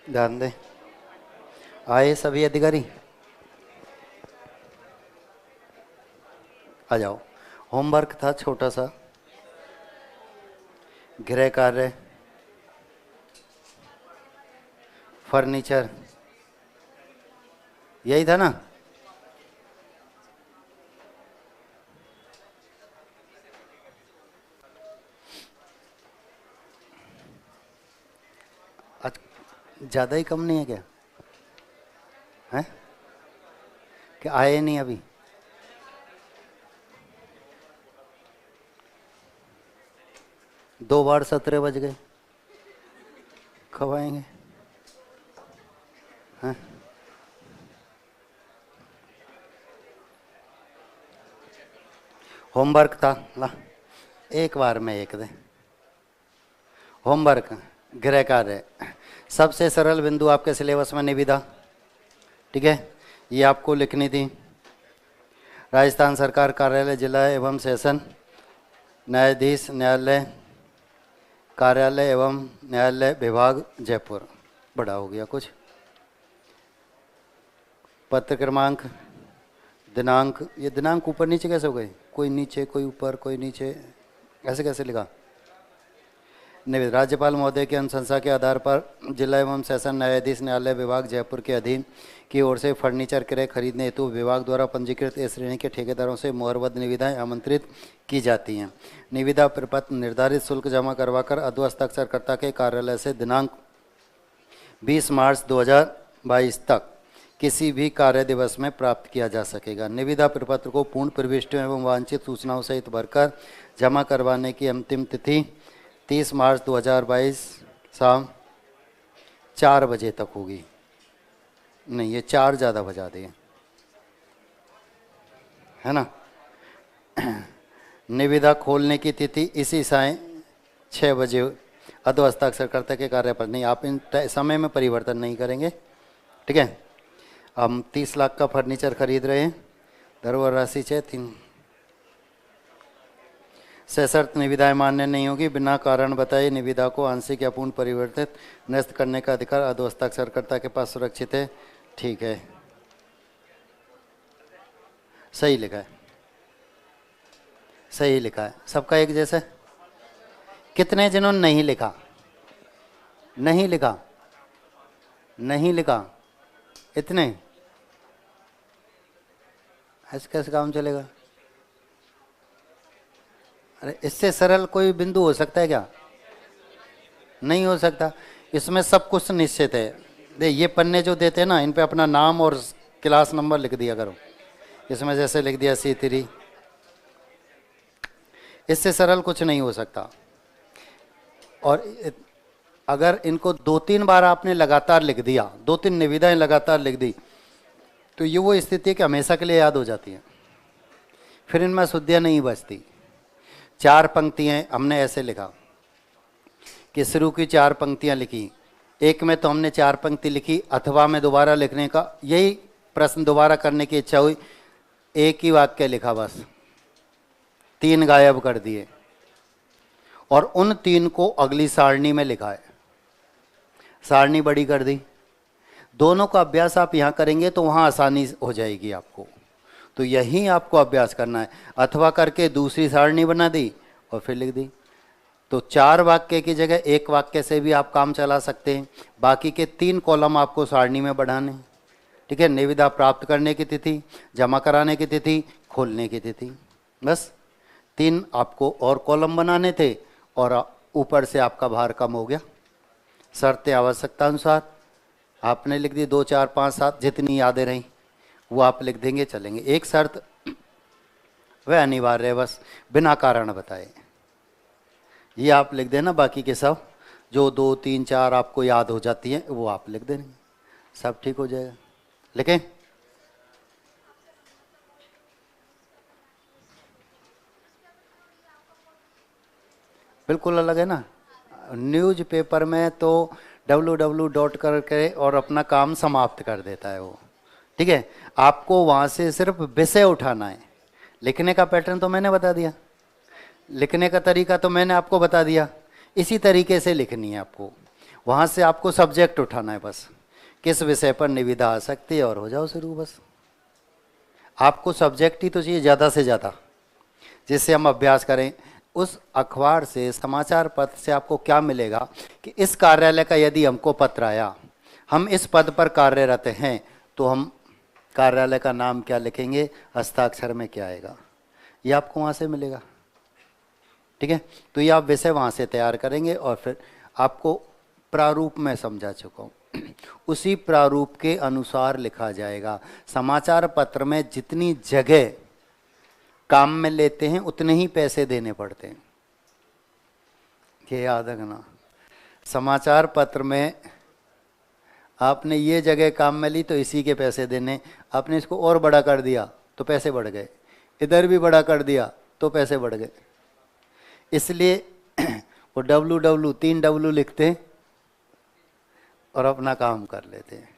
ध्यान दें। आए सभी अधिकारी, आ जाओ। होमवर्क था छोटा सा, गृह कार्य, फर्नीचर, यही था ना। आज ज़्यादा ही कम नहीं है क्या? हैं कि आए नहीं अभी? दो बार 17 बज गए, कब आएंगे? हैं? होमवर्क था, ला एक बार में एक दे। होमवर्क, गृह कार्य, सबसे सरल बिंदु आपके सिलेबस में निविदा, ठीक है, ये आपको लिखनी थी। राजस्थान सरकार कार्यालय जिला एवं सेशन न्यायाधीश न्यायालय कार्यालय एवं न्यायालय विभाग जयपुर, बड़ा हो गया कुछ। पत्र क्रमांक, दिनांक, ये दिनांक ऊपर नीचे कैसे हो गए? कोई नीचे कोई ऊपर कोई नीचे, ऐसे कैसे लिखा? निवेदन, राज्यपाल महोदय की अनुशंसा के आधार पर जिला एवं सेशन न्यायाधीश न्यायालय विभाग जयपुर के अधीन की ओर से फर्नीचर क्रय खरीदने हेतु विभाग द्वारा पंजीकृत ए श्रेणी के ठेकेदारों से मुहरबद्ध निविदाएं आमंत्रित की जाती हैं। निविदा प्रपत्र निर्धारित शुल्क जमा करवाकर अध्वस्ताक्षरकर्ता के कार्यालय से दिनांक 20 मार्च 2022 तक किसी भी कार्य दिवस में प्राप्त किया जा सकेगा। निविदा प्रपत्र को पूर्ण प्रविष्टियों एवं वांछित सूचनाओं सहित भरकर जमा करवाने की अंतिम तिथि 30 मार्च 2022 शाम 4 बजे तक होगी। नहीं, ये 4 ज़्यादा बजा दिए, है ना। निविदा खोलने की तिथि इसी साय 6 बजे अध्वस्ताक्षरकर्ता के कार्य पर। नहीं, आप इन समय में परिवर्तन नहीं करेंगे, ठीक है। हम 30 लाख का फर्नीचर खरीद रहे हैं, धरोहर राशि 3 सशर्त निविदाएं मान्य नहीं होगी। बिना कारण बताए निविदा को आंशिक या पूर्ण परिवर्तित निरस्त करने का अधिकार अध्वस्ताक्षरकर्ता के पास सुरक्षित है। ठीक है, सही लिखा है, सही लिखा है, सबका एक जैसे। कितने जिन्होंने नहीं लिखा? नहीं लिखा, नहीं लिखा, इतने? ऐसे कैसे काम चलेगा? अरे इससे सरल कोई बिंदु हो सकता है क्या? नहीं हो सकता। इसमें सब कुछ निश्चित है। दे ये पन्ने जो देते हैं ना, इन पे अपना नाम और क्लास नंबर लिख दिया करो। इसमें जैसे लिख दिया C3, इससे सरल कुछ नहीं हो सकता। और अगर इनको 2-3 बार आपने लगातार लिख दिया, 2-3 निविदाएं लगातार लिख दी, तो ये वो स्थिति है कि हमेशा के लिए याद हो जाती है, फिर इनमें शुद्धियाँ नहीं बचती। 4 पंक्तियाँ हमने ऐसे लिखा कि शुरू की 4 पंक्तियाँ लिखी, एक में तो हमने 4 पंक्ति लिखी, अथवा में दोबारा लिखने का यही प्रश्न दोबारा करने की इच्छा हुई, एक ही वाक्य लिखा, बस 3 गायब कर दिए और उन 3 को अगली सारणी में लिखा है, सारणी बड़ी कर दी। दोनों का अभ्यास आप यहाँ करेंगे तो वहाँ आसानी हो जाएगी आपको। तो यही आपको अभ्यास करना है। अथवा करके दूसरी सारणी बना दी और फिर लिख दी। तो 4 वाक्य की जगह 1 वाक्य से भी आप काम चला सकते हैं। बाकी के 3 कॉलम आपको सारणी में बढ़ाने, ठीक है। निविदा प्राप्त करने की तिथि, जमा कराने की तिथि, खोलने की तिथि, बस 3 आपको और कॉलम बनाने थे और ऊपर से आपका भार कम हो गया। शर्तें आवश्यकता अनुसार आपने लिख दी 2, 4, 5, 7, जितनी यादें रहीं वो आप लिख देंगे, चलेंगे। एक शर्त वह अनिवार्य है, बस बिना कारण बताए, ये आप लिख देना। बाकी के सब जो 2, 3, 4 आपको याद हो जाती हैं वो आप लिख देंगे, सब ठीक हो जाएगा। लिखें? बिल्कुल अलग है ना। न्यूज़पेपर में तो www. करके और अपना काम समाप्त कर देता है वो, ठीक है। आपको वहाँ से सिर्फ विषय उठाना है। लिखने का पैटर्न तो मैंने बता दिया, लिखने का तरीका तो मैंने आपको बता दिया, इसी तरीके से लिखनी है आपको। वहाँ से आपको सब्जेक्ट उठाना है बस, किस विषय पर निविदा आ सकती है और हो जाओ शुरू। बस आपको सब्जेक्ट ही तो चाहिए ज़्यादा से ज़्यादा, जिससे हम अभ्यास करें। उस अखबार से, समाचार पत्र से आपको क्या मिलेगा कि इस कार्यालय का यदि हमको पत्र आया, हम इस पद पर कार्यरत हैं, तो हम कार्यालय का नाम क्या लिखेंगे, हस्ताक्षर में क्या आएगा, ये आपको वहाँ से मिलेगा। ठीक है, तो ये आप विषय वहाँ से तैयार करेंगे और फिर आपको प्रारूप में समझा चुका हूँ, उसी प्रारूप के अनुसार लिखा जाएगा। समाचार पत्र में जितनी जगह काम में लेते हैं उतने ही पैसे देने पड़ते हैं, ये याद रखना। समाचार पत्र में आपने ये जगह काम में ली तो इसी के पैसे देने, आपने इसको और बड़ा कर दिया तो पैसे बढ़ गए, इधर भी बड़ा कर दिया तो पैसे बढ़ गए। इसलिए वो WW 3W लिखते हैं और अपना काम कर लेते हैं।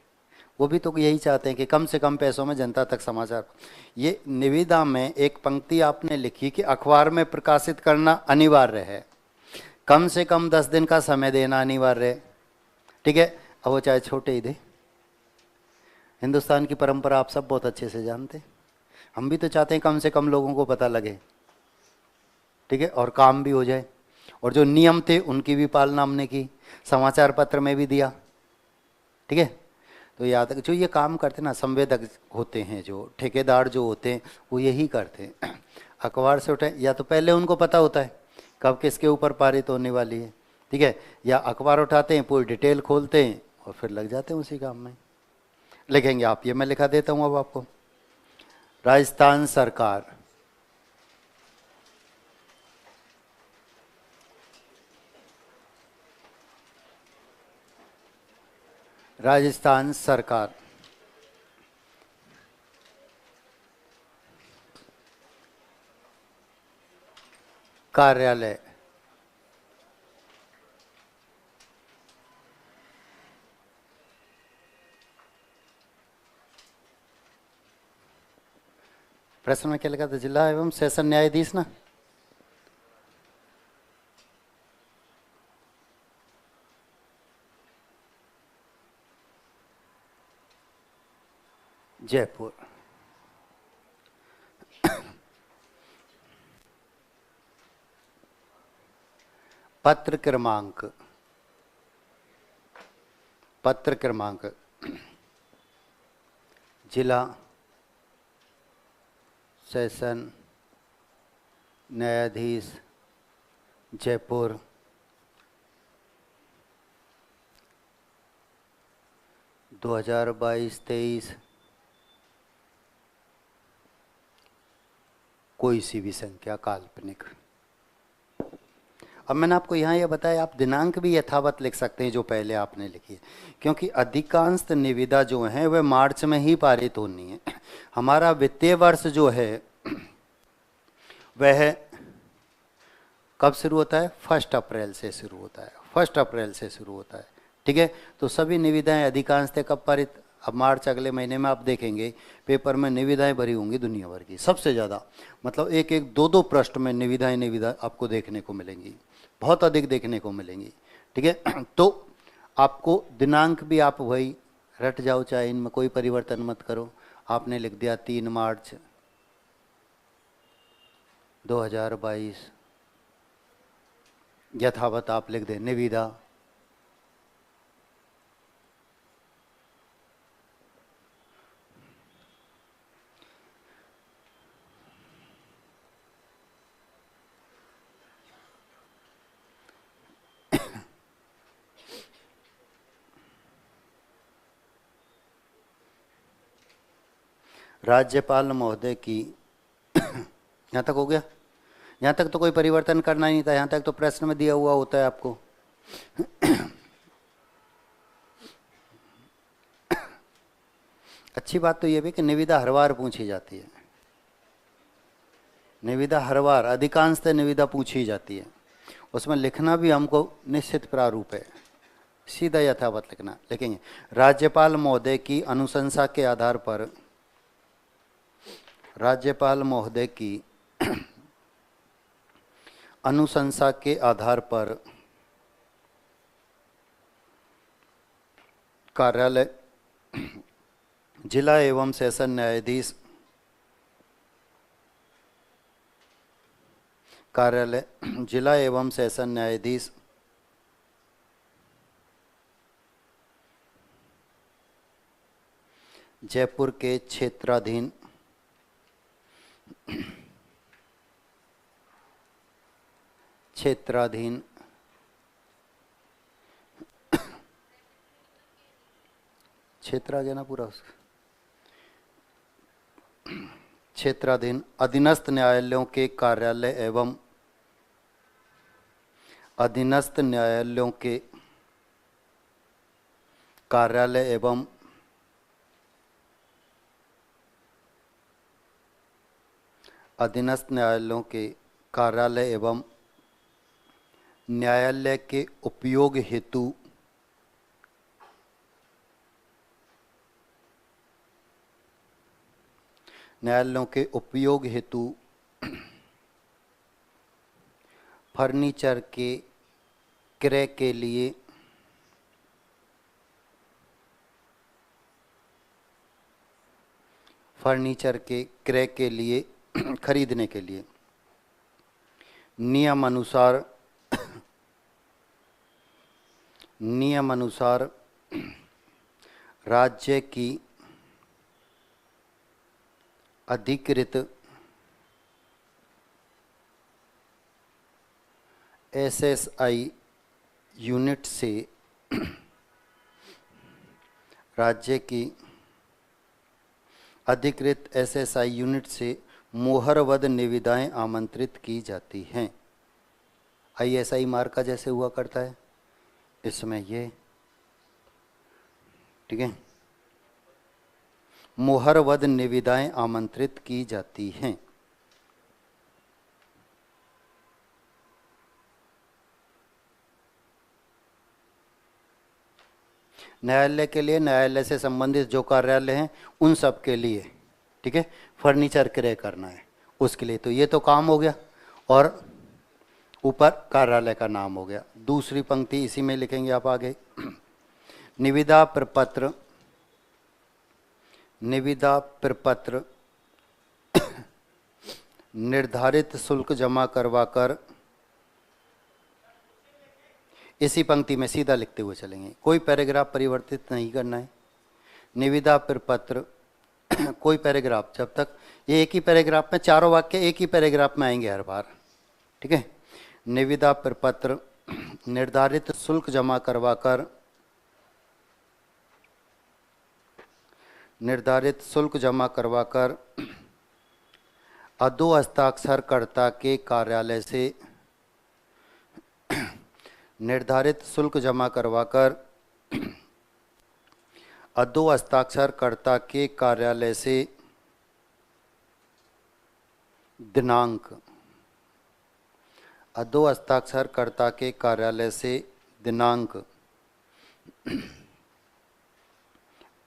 वो भी तो यही चाहते हैं कि कम से कम पैसों में जनता तक समाचार। ये निविदा में एक पंक्ति आपने लिखी कि अखबार में प्रकाशित करना अनिवार्य है, कम से कम 10 दिन का समय देना अनिवार्य है। ठीक है, अब वो चाहे छोटे ही दे। हिंदुस्तान की परंपरा आप सब बहुत अच्छे से जानते हैं, हम भी तो चाहते हैं कम से कम लोगों को पता लगे। ठीक है, और काम भी हो जाए, और जो नियम थे उनकी भी पालना हमने की, समाचार पत्र में भी दिया। ठीक है, तो याद जो ये काम करते ना, संवेदक होते हैं, जो ठेकेदार जो होते हैं वो यही करते हैं। अखबार से उठे, या तो पहले उनको पता होता है कब किसके ऊपर पारित होने वाली है, ठीक है, या अखबार उठाते हैं, पूरी डिटेल खोलते हैं और फिर लग जाते हैं उसी काम में। लिखेंगे आप, ये मैं लिखा देता हूँ अब आपको। राजस्थान सरकार, राजस्थान सरकार कार्यालय, प्रश्न में क्या लिखा था, जिला एवं सेशन न्यायाधीश ना, जयपुर। पत्र क्रमांक, पत्र क्रमांक, जिला सेशन न्यायाधीश जयपुर, 2022-23, कोई सी भी संख्या काल्पनिक। अब मैंने आपको यहाँ यह बताया, आप दिनांक भी यथावत लिख सकते हैं जो पहले आपने लिखी है, क्योंकि अधिकांश निविदा जो हैं वह मार्च में ही पारित होनी है। हमारा वित्तीय वर्ष जो है वह कब शुरू होता है, 1 अप्रैल से शुरू होता है, 1 अप्रैल से शुरू होता है। ठीक है, तो सभी निविदाएं अधिकांशतः कब पारित, अब मार्च अगले महीने में आप देखेंगे पेपर में निविदाएं भरी होंगी दुनिया भर की सबसे ज़्यादा, मतलब एक एक दो दो पृष्ठ में निविदा आपको देखने को मिलेंगी, बहुत अधिक देखने को मिलेंगी। ठीक है, तो आपको दिनांक भी आप वही रट जाओ, चाहे इनमें कोई परिवर्तन मत करो। आपने लिख दिया 3 मार्च 2022, यथावत आप लिख दें निविदा। राज्यपाल महोदय की यहाँ तक हो गया, यहाँ तक तो कोई परिवर्तन करना ही नहीं था, यहाँ तक तो प्रश्न में दिया हुआ होता है आपको। अच्छी बात तो ये भी कि निविदा हर बार पूछी जाती है, निविदा हर बार अधिकांशतः निविदा पूछी जाती है, उसमें लिखना भी हमको निश्चित प्रारूप है, सीधा यथावत लिखना। लिखेंगे राज्यपाल महोदय की अनुशंसा के आधार पर, राज्यपाल महोदय की अनुशंसा के आधार पर कार्यालय जिला एवं सेशन न्यायाधीश कार्यालय जिला एवं सेशन न्यायाधीश जयपुर के क्षेत्राधीन क्षेत्र आ गया ना पूरा उसका, क्षेत्राधीन अधीनस्थ न्यायालयों के कार्यालय एवं अधीनस्थ न्यायालयों के कार्यालय एवं अधीनस्थ न्यायालयों के कार्यालय एवं न्यायालय के उपयोग हेतु फर्नीचर के क्रय के लिए खरीदने के लिए नियमानुसार राज्य की अधिकृत एसएसआई यूनिट से मोहरबद्ध निविदाएं आमंत्रित की जाती हैं। आईएसआई मार्क का जैसे हुआ करता है इसमें ये, ठीक है, मोहरबद्ध निविदाएं आमंत्रित की जाती हैं। न्यायालय के लिए, न्यायालय से संबंधित जो कार्यालय हैं उन सब के लिए, ठीक है, फर्नीचर क्रय करना है उसके लिए। तो ये तो काम हो गया और ऊपर कार्यालय का नाम हो गया। दूसरी पंक्ति इसी में लिखेंगे आप आगे, निविदा प्रपत्र निर्धारित शुल्क जमा करवाकर, इसी पंक्ति में सीधा लिखते हुए चलेंगे, कोई पैराग्राफ परिवर्तित नहीं करना है। निविदा प्रपत्र कोई पैराग्राफ, जब तक ये एक ही पैराग्राफ में, चारों वाक्य एक ही पैराग्राफ में आएंगे हर बार, ठीक है। निविदा प्रपत्र निर्धारित शुल्क जमा करवाकर अधो हस्ताक्षरकर्ता के कार्यालय से निर्धारित शुल्क जमा करवाकर अधो हस्ताक्षरकर्ता के कार्यालय से दिनांक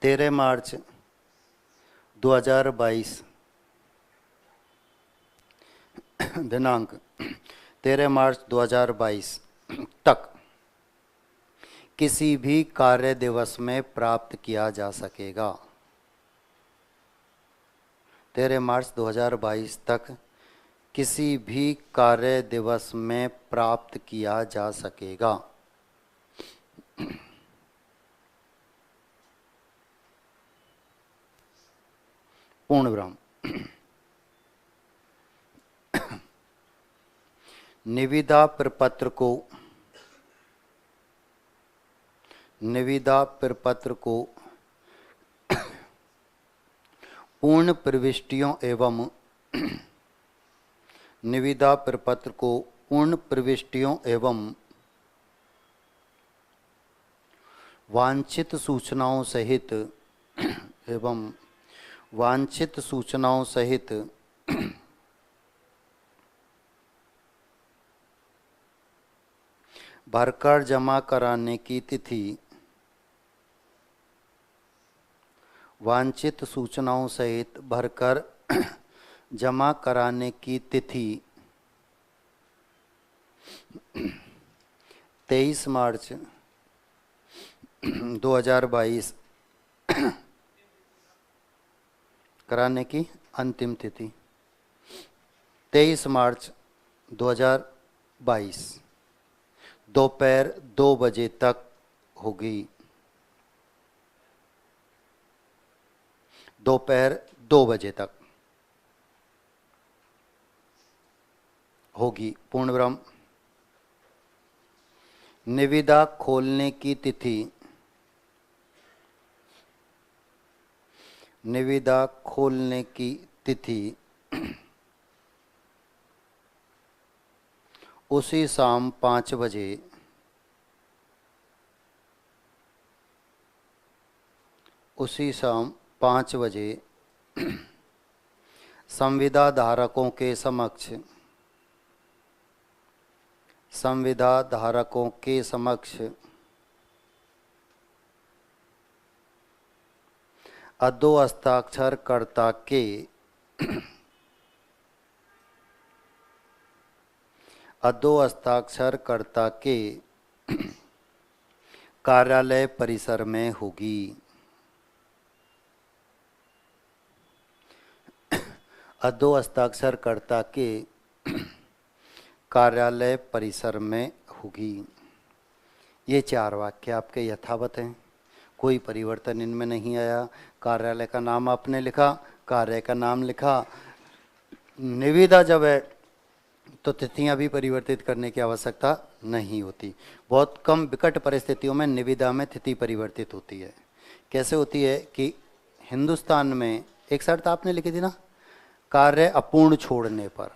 13 मार्च 2022 दिनांक 13 मार्च 2022 तक किसी भी कार्य दिवस में प्राप्त किया जा सकेगा। 13 मार्च 2022 तक किसी भी कार्य दिवस में प्राप्त किया जा सकेगा। पूर्ण विराम। निविदा प्रपत्र को पूर्ण प्रविष्टियों एवं वांछित सूचनाओं सहित भरकर जमा कराने की तिथि, वांछित सूचनाओं सहित भरकर जमा कराने की तिथि 23 मार्च 2022 कराने की अंतिम तिथि 23 मार्च 2022 दोपहर 2 बजे तक होगी। दोपहर 2 बजे तक होगी पूर्ण ब्रह्म। निविदा खोलने की तिथि निविदा खोलने की तिथि उसी शाम 5 बजे उसी शाम 5 बजे संविदा धारकों के समक्ष अधो हस्ताक्षरकर्ता के कार्यालय परिसर में होगी। अधो हस्ताक्षरकर्ता के कार्यालय परिसर में होगी। ये 4 वाक्य आपके यथावत हैं, कोई परिवर्तन इनमें नहीं आया। कार्यालय का नाम आपने लिखा, कार्य का नाम लिखा। निविदा जब है तो तिथियां भी परिवर्तित करने की आवश्यकता नहीं होती। बहुत कम विकट परिस्थितियों में निविदा में तिथि परिवर्तित होती है। कैसे होती है कि हिंदुस्तान में एक शर्त आपने लिखी थी ना, कार्य अपूर्ण छोड़ने पर,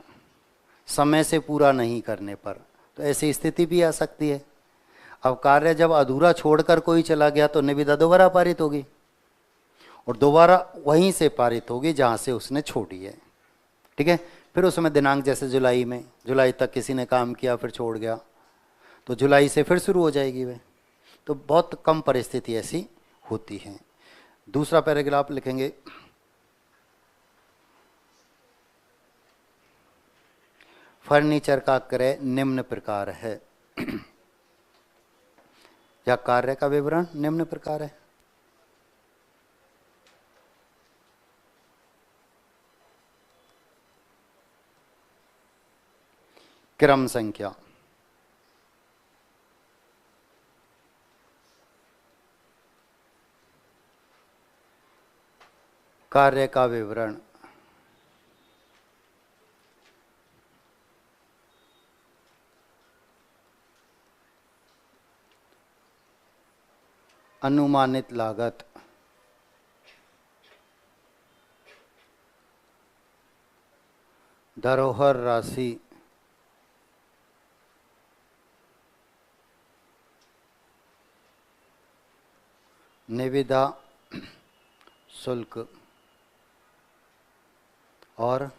समय से पूरा नहीं करने पर, तो ऐसी स्थिति भी आ सकती है। अब कार्य जब अधूरा छोड़कर कोई चला गया तो निविदा दोबारा पारित होगी और दोबारा वहीं से पारित होगी जहां से उसने छोड़ी है। ठीक है, फिर उसमें दिनांक, जैसे जुलाई तक किसी ने काम किया फिर छोड़ गया तो जुलाई से फिर शुरू हो जाएगी वे। तो बहुत कम परिस्थिति ऐसी होती है। दूसरा पैराग्राफ लिखेंगे, फर्नीचर का क्रय निम्न प्रकार है या कार्य का विवरण निम्न प्रकार है। क्रम संख्या, कार्य का विवरण, अनुमानित लागत, धरोहर राशि, निविदा शुल्क और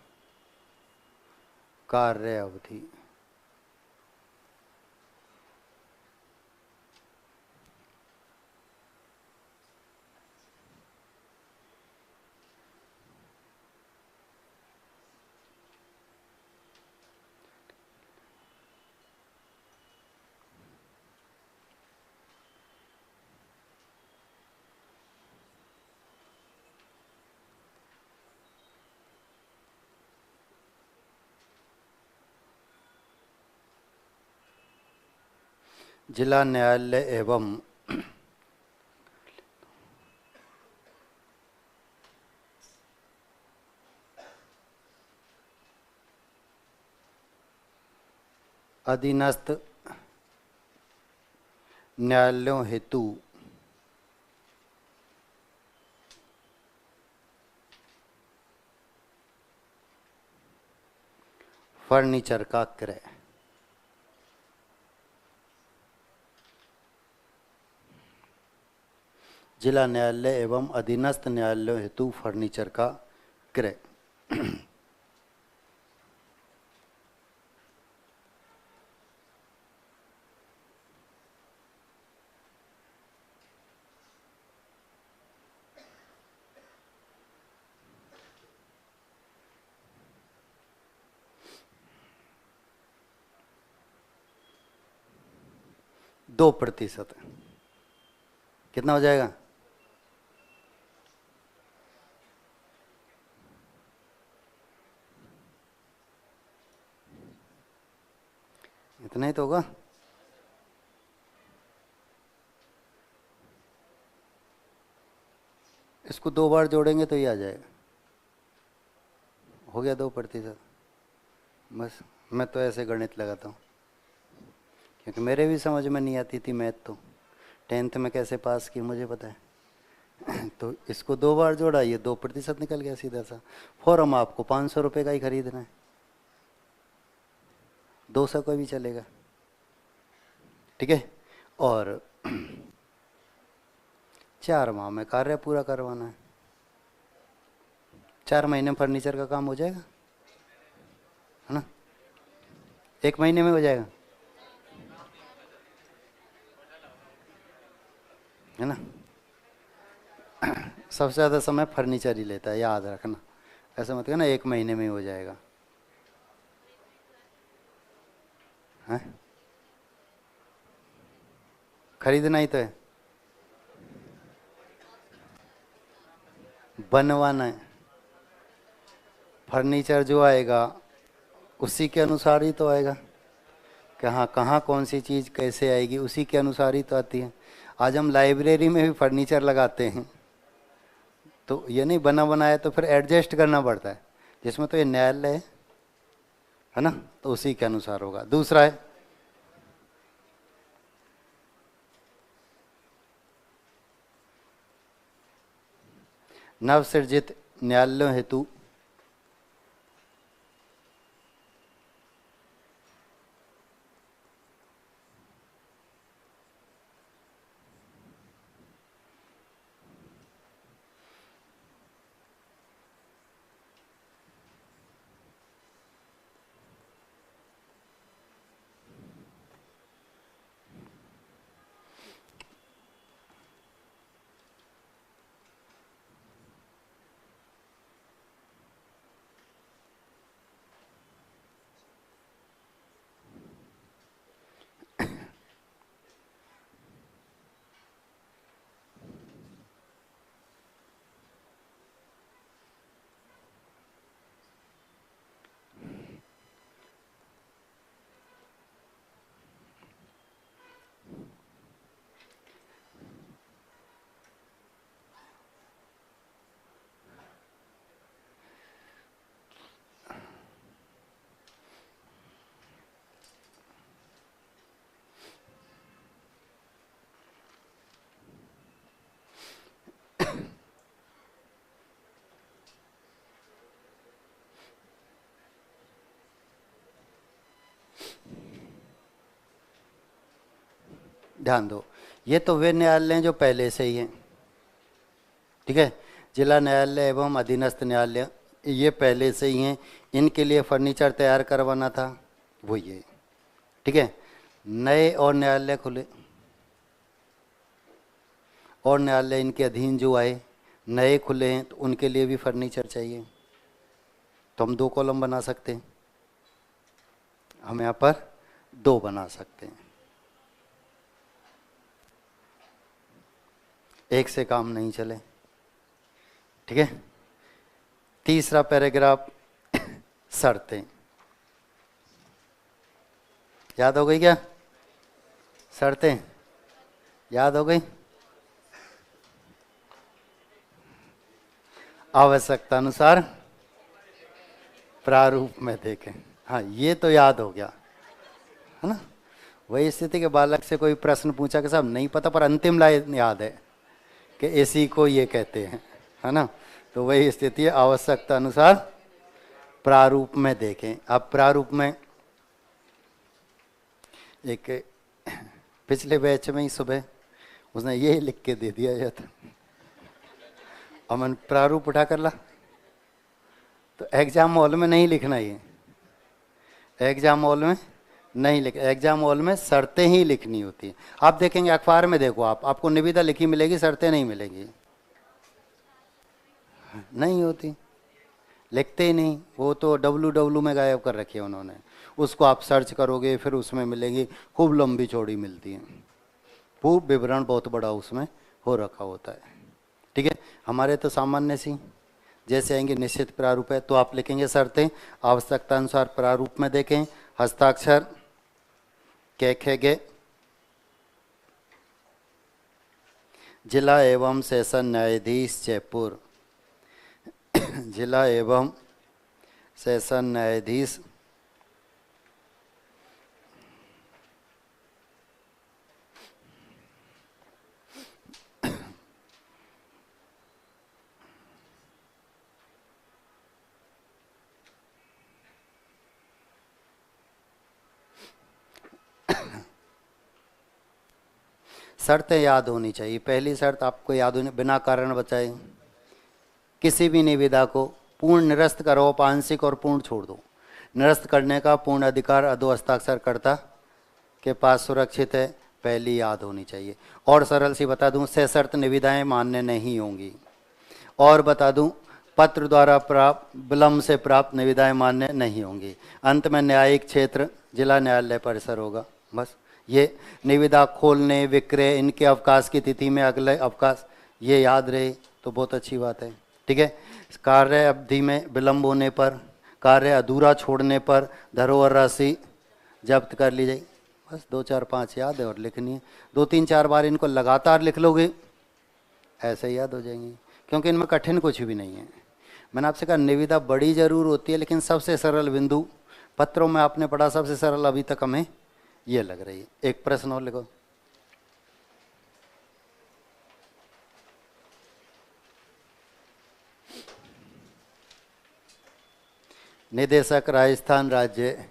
कार्य अवधि। जिला न्यायालय एवं अधीनस्थ न्यायालयों हेतु फर्नीचर का क्रय। जिला न्यायालय एवं अधीनस्थ न्यायालयों हेतु फर्नीचर का क्रय। दो प्रतिशत कितना हो जाएगा? इतना ही तो होगा। इसको 2 बार जोड़ेंगे तो ये आ जाएगा, हो गया 2%। बस मैं तो ऐसे गणित लगाता हूँ, क्योंकि मेरे भी समझ में नहीं आती थी मैथ, तो 10th में कैसे पास की मुझे पता है। तो इसको 2 बार जोड़ा, ये 2% निकल गया सीधा सा। फॉर्म आपको 500 रुपये का ही खरीदना है, 200 का भी चलेगा, ठीक है। और 4 माह में कार्य पूरा करवाना है। 4 महीने में फर्नीचर का काम हो जाएगा, है ना? 1 महीने में हो जाएगा, है ना? सबसे ज़्यादा समय फर्नीचर ही लेता है, याद रखना। ऐसा मत कहना 1 महीने में ही हो जाएगा, है? खरीदना ही तो है, बनवाना है। फर्नीचर जो आएगा उसी के अनुसार ही तो आएगा, कहाँ कहाँ कौन सी चीज़ कैसे आएगी, उसी के अनुसार ही तो आती है। आज हम लाइब्रेरी में भी फर्नीचर लगाते हैं, तो ये नहीं बना बनाया, तो फिर एडजस्ट करना पड़ता है। जिसमें तो ये न्यायालय है ना, तो उसी के अनुसार होगा। दूसरा है नवसृजित न्यायालयों हेतु ध्यान दो, ये तो वे न्यायालय हैं जो पहले से ही हैं, ठीक है। जिला न्यायालय एवं अधीनस्थ न्यायालय ये पहले से ही हैं, इनके लिए फर्नीचर तैयार करवाना था, वो ये, ठीक है। नए और न्यायालय खुले, और न्यायालय इनके अधीन जो आए नए खुले हैं, तो उनके लिए भी फर्नीचर चाहिए। तो हम 2 कॉलम बना सकते हैं, हम यहाँ पर 2 बना सकते हैं, एक से काम नहीं चले, ठीक है। तीसरा पैराग्राफ शर्तें, याद हो गई क्या? शर्तें याद हो गई? आवश्यकता अनुसार प्रारूप में देखें, हाँ ये तो याद हो गया, है ना। वही स्थिति के बालक से कोई प्रश्न पूछा कि साहब नहीं पता, पर अंतिम लाइन याद है कि इसी को ये कहते हैं, है ना। तो वही स्थिति है, आवश्यकता अनुसार प्रारूप में देखें। अब प्रारूप में एक पिछले बैच में ही सुबह उसने ये लिख के दे दिया जाता, अमन प्रारूप उठा कर ला, तो एग्जाम हॉल में नहीं लिखना, ये एग्जाम हॉल में नहीं लिख, एग्जाम हॉल में शर्तें ही लिखनी होती हैं। आप देखेंगे अखबार में, देखो आपको निविदा लिखी मिलेगी, शर्तें नहीं मिलेगी, नहीं होती, लिखते ही नहीं, वो तो WW में गायब कर रखी है उन्होंने। उसको आप सर्च करोगे फिर उसमें मिलेगी, खूब लंबी चौड़ी मिलती है, खूब विवरण बहुत बड़ा उसमें हो रखा होता है। ठीक है, हमारे तो सामान्य सी जैसे आएंगे निश्चित प्रारूप है, तो आप लिखेंगे शर्तें आवश्यकता अनुसार प्रारूप में देखें, हस्ताक्षर कै खे गे, जिला एवं सेशन न्यायाधीश जयपुर, जिला एवं सेशन न्यायाधीश शर्तें याद होनी चाहिए। पहली शर्त आपको याद होनी, बिना कारण बचाए किसी भी निविदा को पूर्ण निरस्त करो, आंशिक और पूर्ण छोड़ दो। निरस्त करने का पूर्ण अधिकार अधो हस्ताक्षरकर्ता के पास सुरक्षित है, पहली याद होनी चाहिए। और सरल सी बता दूं, सशर्त निविदाएं मान्य नहीं होंगी। और बता दूं, पत्र द्वारा प्राप्त विलम्ब से प्राप्त निविदाएं मान्य नहीं होंगी। अंत में न्यायिक क्षेत्र जिला न्यायालय परिसर होगा। बस ये निविदा खोलने विक्रय इनके अवकाश की तिथि में अगले अवकाश ये याद रहे तो बहुत अच्छी बात है। ठीक है, कार्य अवधि में विलम्ब होने पर, कार्य अधूरा छोड़ने पर धरोहर राशि जब्त कर ली जाए। बस 2 4 5 याद है और लिखनी है। 2 3 4 बार इनको लगातार लिख लोगे ऐसे याद हो जाएंगी, क्योंकि इनमें कठिन कुछ भी नहीं है। मैंने आपसे कहा निविदा बड़ी जरूर होती है, लेकिन सबसे सरल बिंदु पत्रों में आपने पढ़ा सबसे सरल अभी तक हमें ये लग रही है। एक प्रश्न और लिखो। निदेशक राजस्थान राज्य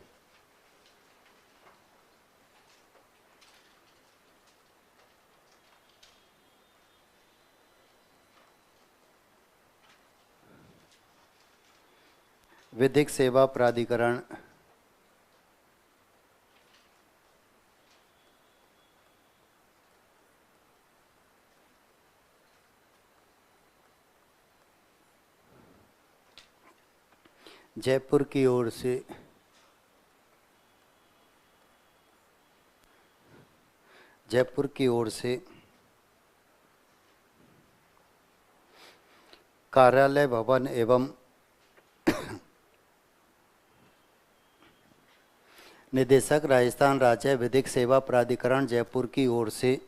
विधिक सेवा प्राधिकरण जयपुर की ओर से कार्यालय भवन एवं निदेशक राजस्थान राज्य विधिक सेवा प्राधिकरण जयपुर की ओर से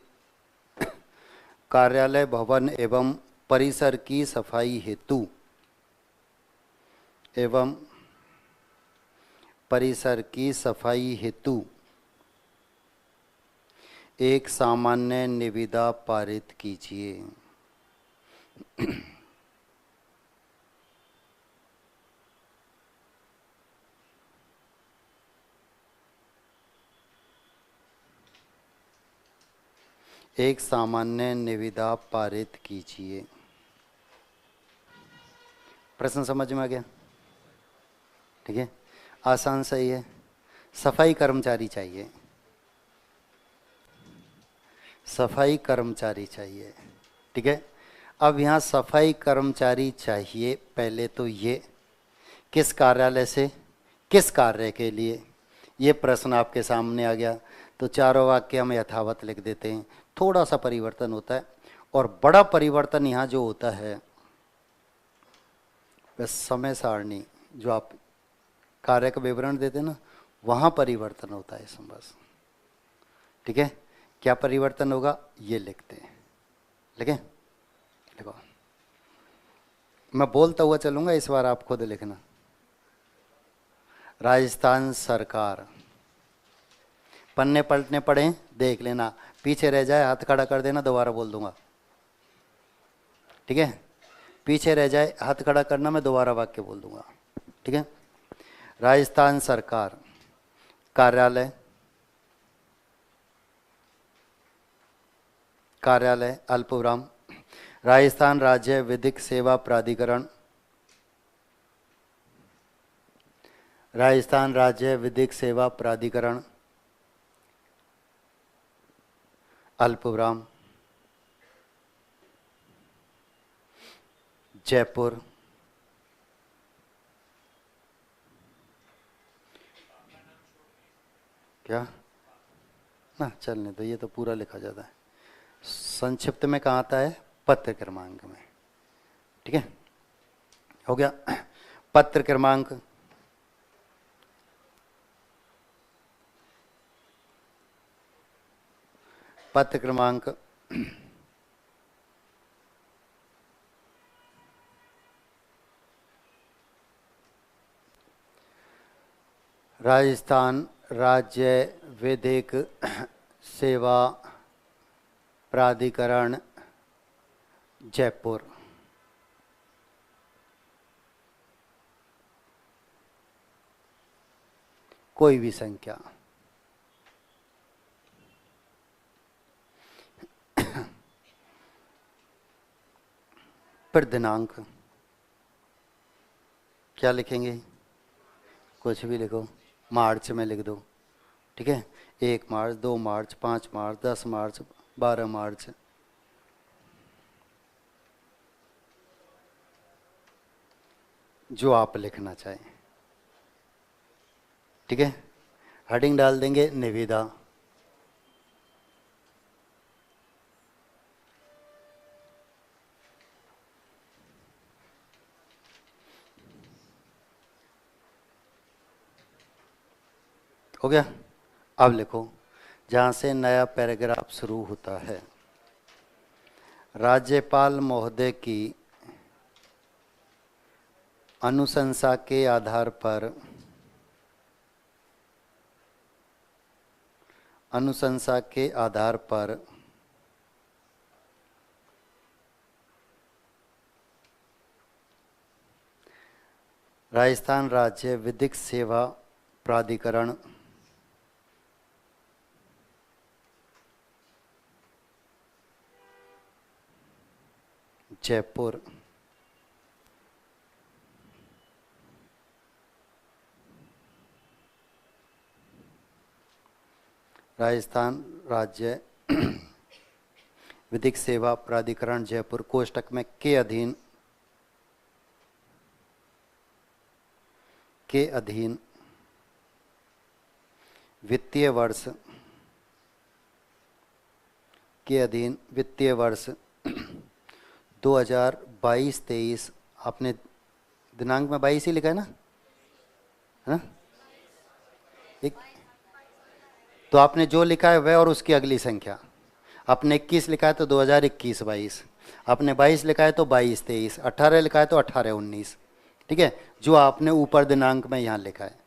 कार्यालय भवन एवं परिसर की सफाई हेतु एक सामान्य निविदा पारित कीजिए। एक सामान्य निविदा पारित कीजिए। प्रश्न समझ में आ गया? ठीक है, आसान सही है। सफाई कर्मचारी चाहिए, सफाई कर्मचारी चाहिए। ठीक है, अब यहाँ सफाई कर्मचारी चाहिए, पहले तो ये किस कार्यालय से किस कार्य के लिए, ये प्रश्न आपके सामने आ गया। तो चारों वाक्य हम यथावत लिख देते हैं। थोड़ा सा परिवर्तन होता है, और बड़ा परिवर्तन यहाँ जो होता है वह समय सारणी, जो आप कार्य का विवरण देते हैं ना, वहाँ परिवर्तन होता है इसमें बस। ठीक है, क्या परिवर्तन होगा ये लिखते हैं। लिखें, देखो मैं बोलता हुआ चलूँगा, इस बार आप खुद लिखना। राजस्थान सरकार, पन्ने पलटने पड़े देख लेना, पीछे रह जाए हाथ खड़ा कर देना, दोबारा बोल दूंगा। ठीक है, पीछे रह जाए हाथ खड़ा करना, मैं दोबारा वाक्य बोल दूंगा। ठीक है, राजस्थान सरकार कार्यालय अल्पविराम राजस्थान राज्य विधिक सेवा प्राधिकरण, राजस्थान राज्य विधिक सेवा प्राधिकरण अल्पविराम जयपुर, क्या ना चलने तो ये तो पूरा लिखा जाता है। संक्षिप्त में कहाँ आता है? पत्र क्रमांक में। ठीक है, हो गया। पत्र क्रमांक पत्र क्रमांक राजस्थान राज्य विधिक सेवा प्राधिकरण जयपुर। कोई भी संख्या। फिर दिनांक क्या लिखेंगे? कुछ भी लिखो, मार्च में लिख दो। ठीक है, 1 मार्च, 2 मार्च, 5 मार्च, 10 मार्च, 12 मार्च। जो आप लिखना चाहें। ठीक है, हेडिंग डाल देंगे निविदा। हो गया। अब लिखो जहाँ से नया पैराग्राफ शुरू होता है। राज्यपाल महोदय की अनुशंसा के आधार पर राजस्थान राज्य विधिक सेवा प्राधिकरण जयपुर राजस्थान राज्य विधिक सेवा प्राधिकरण जयपुर कोष्टक में के अधीन वित्तीय वर्ष 2022-23। आपने दिनांक में 22 ही लिखा है ना? है ना? तो आपने जो लिखा है वह और उसकी अगली संख्या। आपने 21 लिखा है तो 2021-22, आपने 22 लिखा है तो 22-23, 18 लिखा है तो 18-19। ठीक है, जो आपने ऊपर दिनांक में यहाँ लिखा है,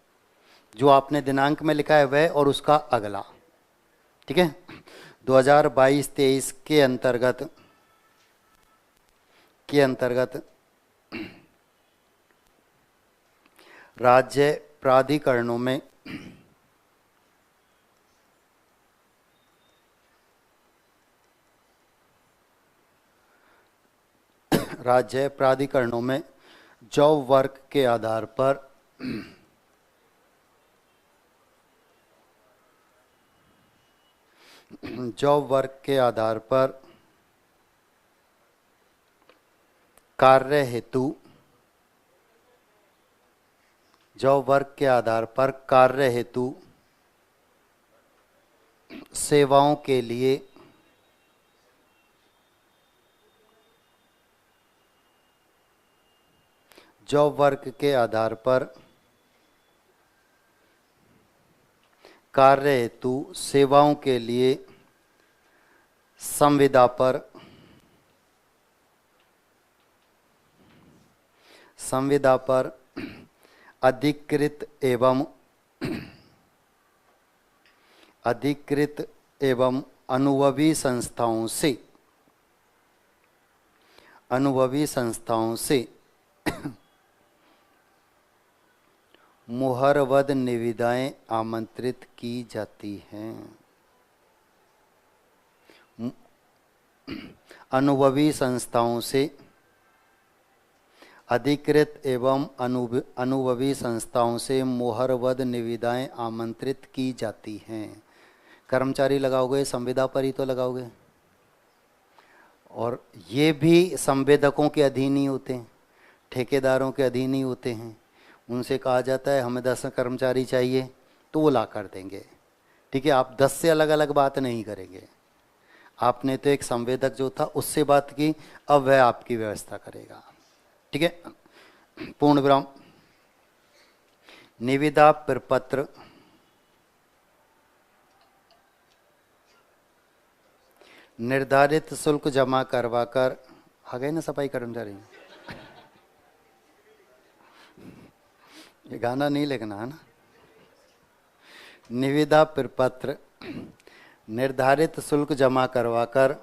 जो आपने दिनांक में लिखा है वह और उसका अगला। ठीक है, 2022-23 के अंतर्गत राज्य प्राधिकरणों में जॉब वर्क के आधार पर कार्य हेतु सेवाओं के लिए जॉब वर्क के आधार पर कार्य हेतु सेवाओं के लिए संविदा पर अधिकृत एवं अनुभवी संस्थाओं से मुहरबद्ध निविदाएं आमंत्रित की जाती हैं। अनुभवी संस्थाओं से अधिकृत एवं अनुभवी संस्थाओं से मुहरबद्ध निविदाएं आमंत्रित की जाती हैं। कर्मचारी लगाओगे, संविदा पर ही तो लगाओगे। और ये भी संवेदकों के अधीन ही होते हैं, ठेकेदारों के अधीन ही होते हैं। उनसे कहा जाता है हमें 10 कर्मचारी चाहिए तो वो ला कर देंगे। ठीक है, आप 10 से अलग अलग बात नहीं करेंगे। आपने तो एक संवेदक जो था उससे बात की, अब वह आपकी व्यवस्था करेगा। ठीक है। पूर्ण विराम। निविदा प्रपत्र निर्धारित शुल्क जमा करवाकर, आ गए ना सफाई कर्मचारी, ये गाना नहीं लिखना है ना। निविदा प्रपत्र निर्धारित शुल्क जमा करवाकर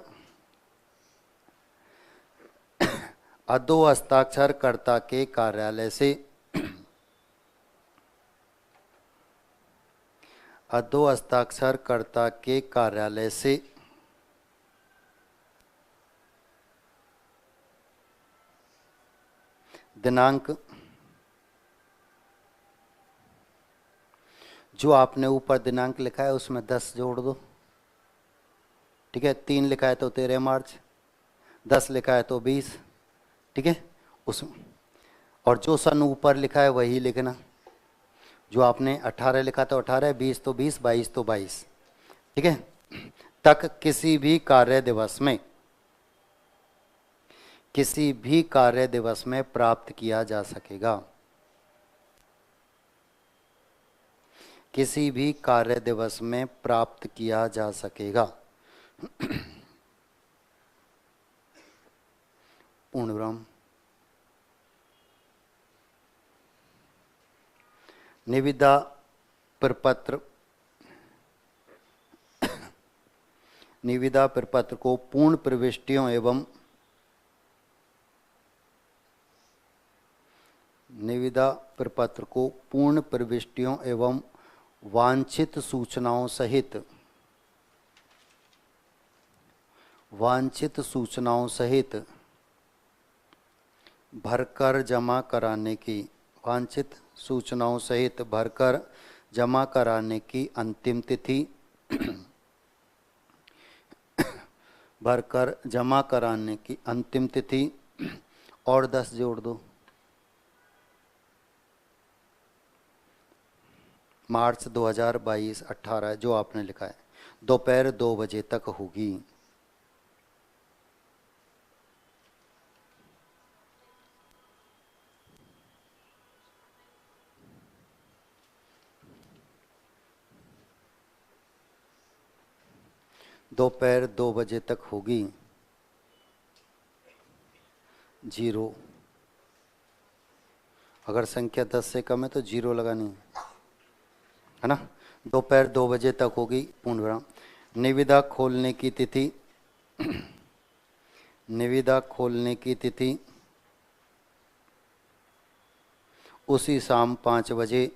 अधो हस्ताक्षरकर्ता के कार्यालय से अधो हस्ताक्षरकर्ता के कार्यालय से दिनांक, जो आपने ऊपर दिनांक लिखा है उसमें 10 जोड़ दो। ठीक है। 3 लिखा है तो 13 मार्च, 10 लिखा है तो 20। ठीक है। उस और जो सन ऊपर लिखा है वही लिखना। जो आपने 18 लिखा तो 18, 20 तो 20, 22 तो 22। ठीक है। तक किसी भी कार्य दिवस में प्राप्त किया जा सकेगा। किसी भी कार्य दिवस में प्राप्त किया जा सकेगा। पूर्ण विराम। निविदा प्रपत्र निविदा प्रपत्र को पूर्ण प्रविष्टियों एवं निविदा प्रपत्र को पूर्ण प्रविष्टियों एवं वांछित सूचनाओं सहित भरकर जमा कराने की वांछित सूचनाओं सहित भरकर जमा कराने की अंतिम तिथि भरकर जमा कराने की अंतिम तिथि और 10 जोड़ दो। मार्च 2022 18 जो आपने लिखा है दोपहर 2 बजे तक होगी। दोपहर 2 बजे तक होगी। 0, अगर संख्या 10 से कम है तो 0 लगानी है ना। दोपहर 2 बजे तक होगी। पूर्ण विराम। निविदा खोलने की तिथि निविदा खोलने की तिथि उसी शाम 5 बजे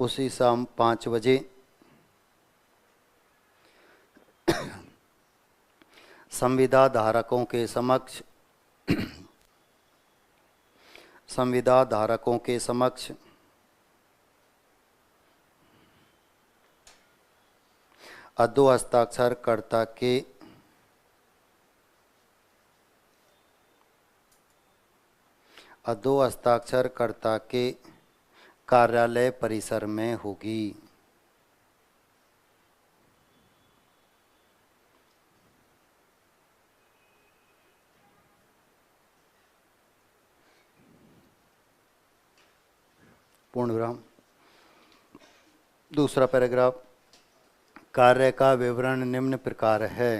उसी शाम 5 बजे संविदा धारकों के समक्ष अधो हस्ताक्षरकर्ता के कार्यालय परिसर में होगी। पूर्ण विराम। दूसरा पैराग्राफ। कार्य का विवरण निम्न प्रकार है।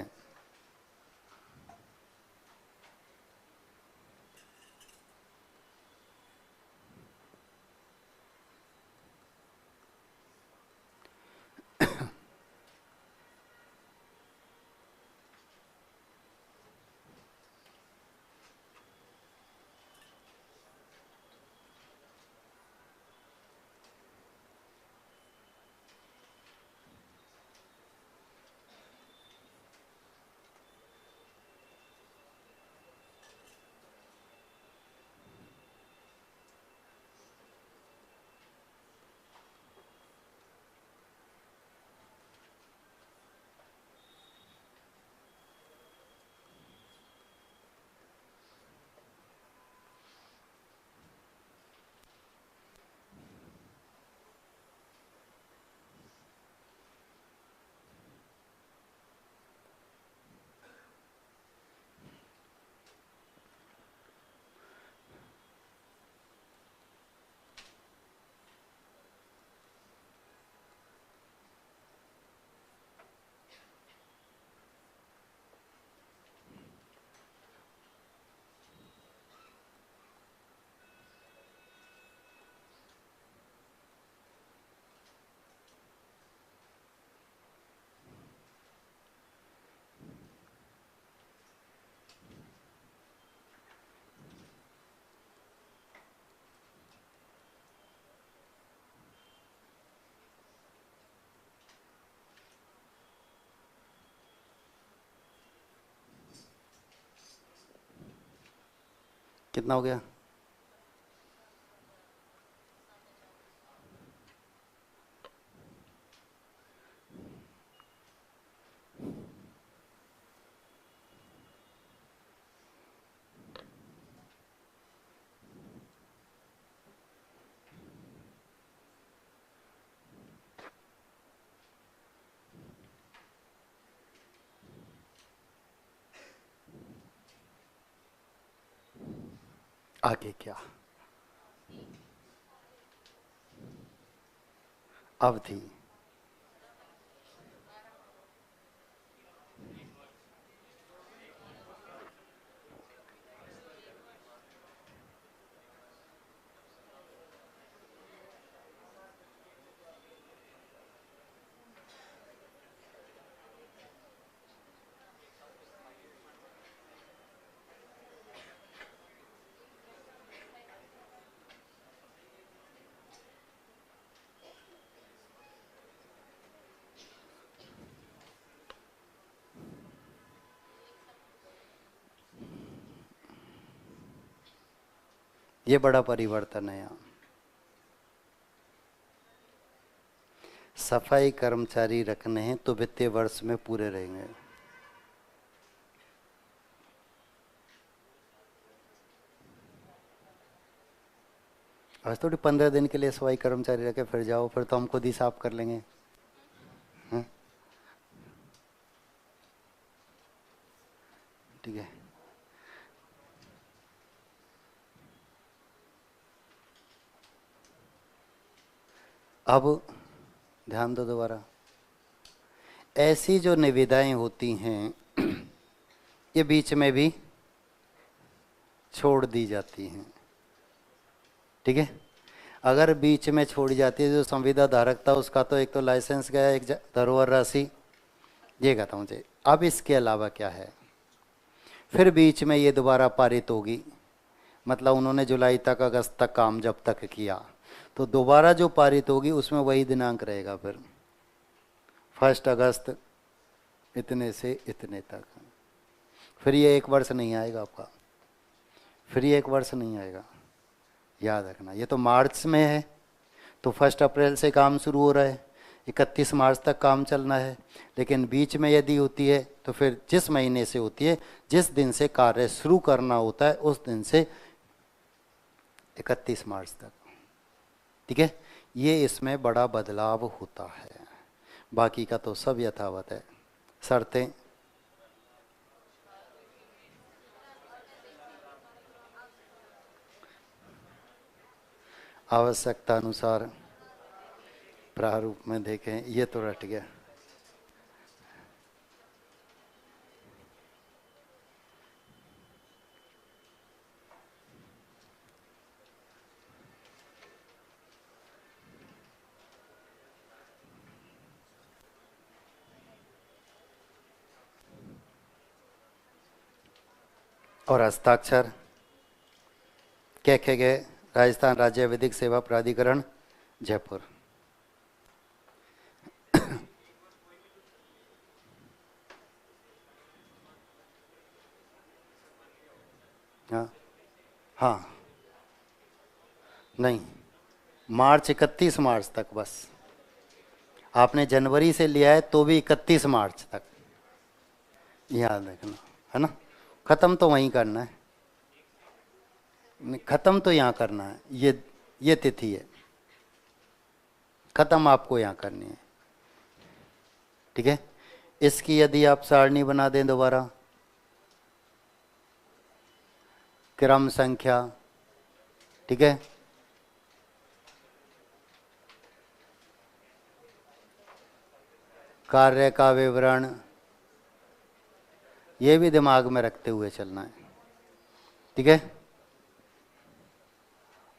कितना हो गया? आगे क्या? अवधि। ये बड़ा परिवर्तन है यहाँ। सफाई कर्मचारी रखने हैं तो वित्तीय वर्ष में पूरे रहेंगे। आज थोड़ी 15 दिन के लिए सफाई कर्मचारी रखे फिर जाओ, फिर तो हम खुद ही साफ कर लेंगे। ठीक है। अब ध्यान दो दोबारा, ऐसी जो निविदाएं होती हैं ये बीच में भी छोड़ दी जाती हैं। ठीक है। अगर बीच में छोड़ी जाती है, जो संविदा धारक था उसका तो एक तो लाइसेंस गया, एक धरोहर राशि, ये कहता मुझे। अब इसके अलावा क्या है, फिर बीच में ये दोबारा पारित होगी, मतलब उन्होंने जुलाई तक अगस्त तक काम जब तक किया, तो दोबारा जो पारित होगी उसमें वही दिनांक रहेगा। फिर 1 अगस्त इतने से इतने तक। फिर ये 1 वर्ष नहीं आएगा आपका, फिर ये 1 वर्ष नहीं आएगा, याद रखना। ये तो मार्च में है तो 1 अप्रैल से काम शुरू हो रहा है, 31 मार्च तक काम चलना है। लेकिन बीच में यदि होती है तो फिर जिस महीने से होती है, जिस दिन से कार्य शुरू करना होता है उस दिन से 31 मार्च तक। ठीक है। ये इसमें बड़ा बदलाव होता है, बाकी का तो सब यथावत है। शर्तें आवश्यकता अनुसार प्रारूप में देखें, ये तो रट गया। और हस्ताक्षर कैखे गए, राजस्थान राज्य विधिक सेवा प्राधिकरण जयपुर। हाँ हाँ, नहीं, मार्च 31 मार्च तक बस। आपने जनवरी से लिया है तो भी 31 मार्च तक, याद रखना है ना। ख़त्म तो वहीं करना है, ख़त्म तो यहाँ करना है। ये तिथि है, ख़त्म आपको यहाँ करनी है। ठीक है। इसकी यदि आप सारणी बना दें दोबारा, क्रम संख्या, ठीक है, कार्य का विवरण, ये भी दिमाग में रखते हुए चलना है। ठीक है।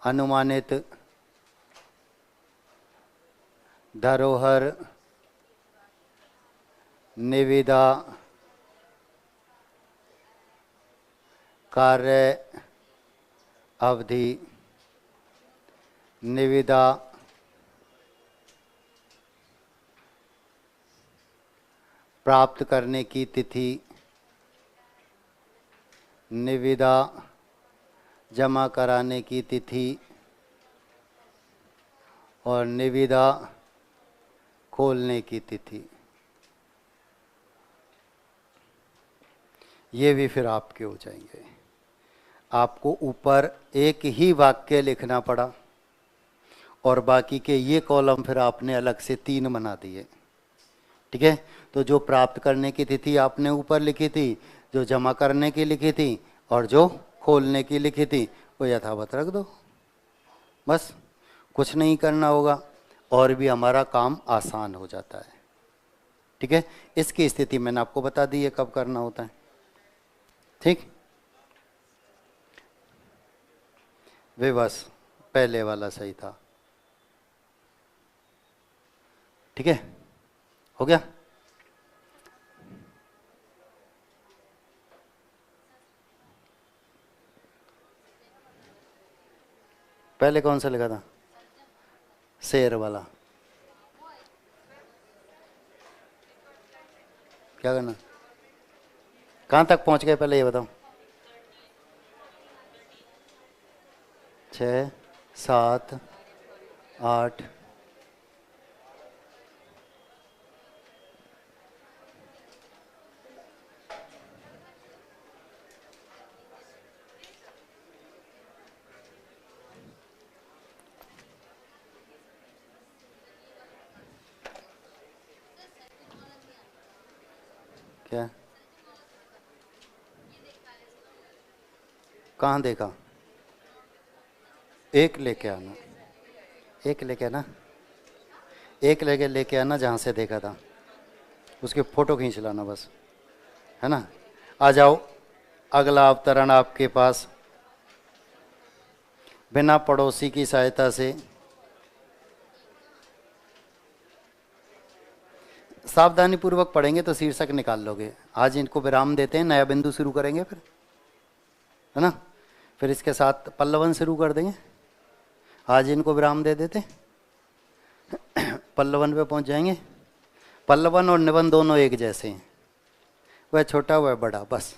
अनुमानित धरोहर निविदा कार्य अवधि, निविदा प्राप्त करने की तिथि, निविदा जमा कराने की तिथि और निविदा खोलने की तिथि, ये भी फिर आपके हो जाएंगे। आपको ऊपर एक ही वाक्य लिखना पड़ा और बाकी के ये कॉलम फिर आपने अलग से 3 बना दिए। ठीक है, तो जो प्राप्त करने की तिथि आपने ऊपर लिखी थी, जो जमा करने की लिखी थी और जो खोलने की लिखी थी, वो यथावत रख दो। बस कुछ नहीं करना होगा और भी हमारा काम आसान हो जाता है। ठीक है, इसकी स्थिति मैंने आपको बता दी है कब करना होता है। ठीक, वे बस पहले वाला सही था। ठीक है, हो गया। पहले कौन सा लिखा था? शेर वाला। क्या करना, कहाँ तक पहुँच गए पहले ये बताओ। 6, 7, 8, क्या कहाँ देखा? एक लेके आना, एक लेके आना, एक लेके आना जहाँ से देखा था उसकी फ़ोटो खींच लाना बस, है ना। आ जाओ, अगला अवतरण आपके पास। बिना पड़ोसी की सहायता से, सावधानी पूर्वक पढ़ेंगे तो शीर्षक निकाल लोगे। आज इनको विराम देते हैं, नया बिंदु शुरू करेंगे फिर, है ना। फिर इसके साथ पल्लवन शुरू कर देंगे। आज इनको विराम दे देते, पल्लवन पे पहुंच जाएंगे। पल्लवन और निबंध दोनों एक जैसे हैं, वह छोटा वह बड़ा, बस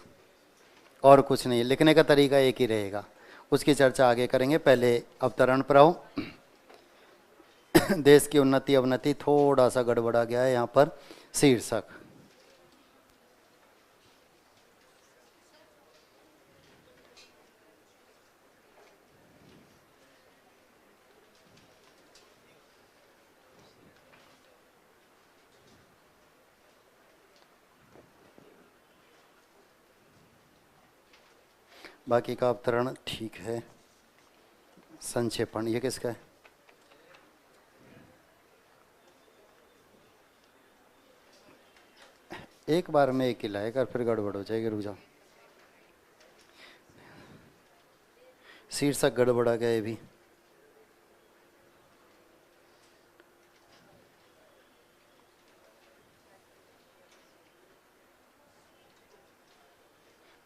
और कुछ नहीं। लिखने का तरीका एक ही रहेगा, उसकी चर्चा आगे करेंगे। पहले अवतरण पर आओ। देश की उन्नति अवनति थोड़ा सा गड़बड़ा गया है यहाँ पर। शीर्षक, बाकी का अवतरण ठीक है। संक्षेपण, ये किसका है? एक बार में एक ही लाएगा, फिर गड़बड़ हो जाएगी। रुक जाओ, शीर्षक गड़बड़ा गया ये भी।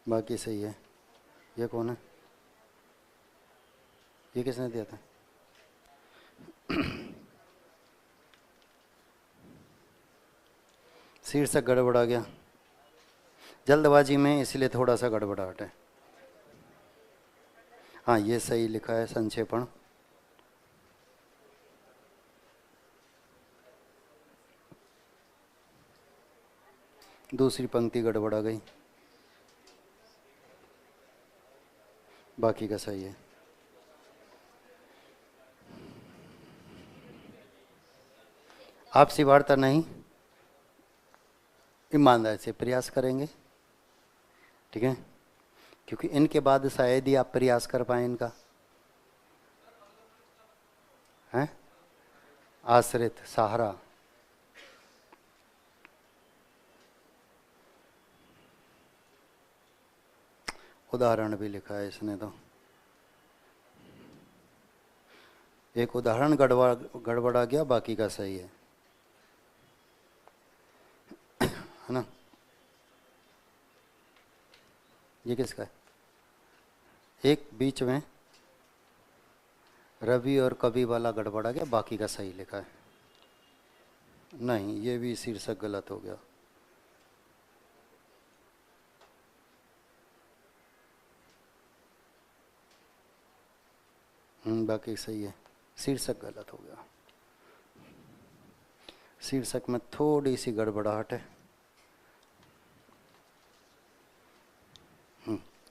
बाकी सही है। ये कौन है? ये किसने दिया था? शीर्षक गड़बड़ा गया जल्दबाजी में, इसलिए थोड़ा सा गड़बड़ाहट है। हाँ, ये सही लिखा है, संक्षेपण। दूसरी पंक्ति गड़बड़ा गई, बाकी का सही है। आपसी वार्ता नहीं, ईमानदारी से प्रयास करेंगे। ठीक है, क्योंकि इनके बाद शायद ही आप प्रयास कर पाए इनका, है आश्रित सहारा। उदाहरण भी लिखा है इसने तो। एक उदाहरण गड़बड़ा गया, बाकी का सही है ना। ये किसका है? एक बीच में रवि और कवि वाला गड़बड़ा गया, बाकी का सही लिखा है। नहीं, ये भी शीर्षक गलत हो गया। बाकी सही है। शीर्षक गलत हो गया, शीर्षक में थोड़ी सी गड़बड़ाहट है।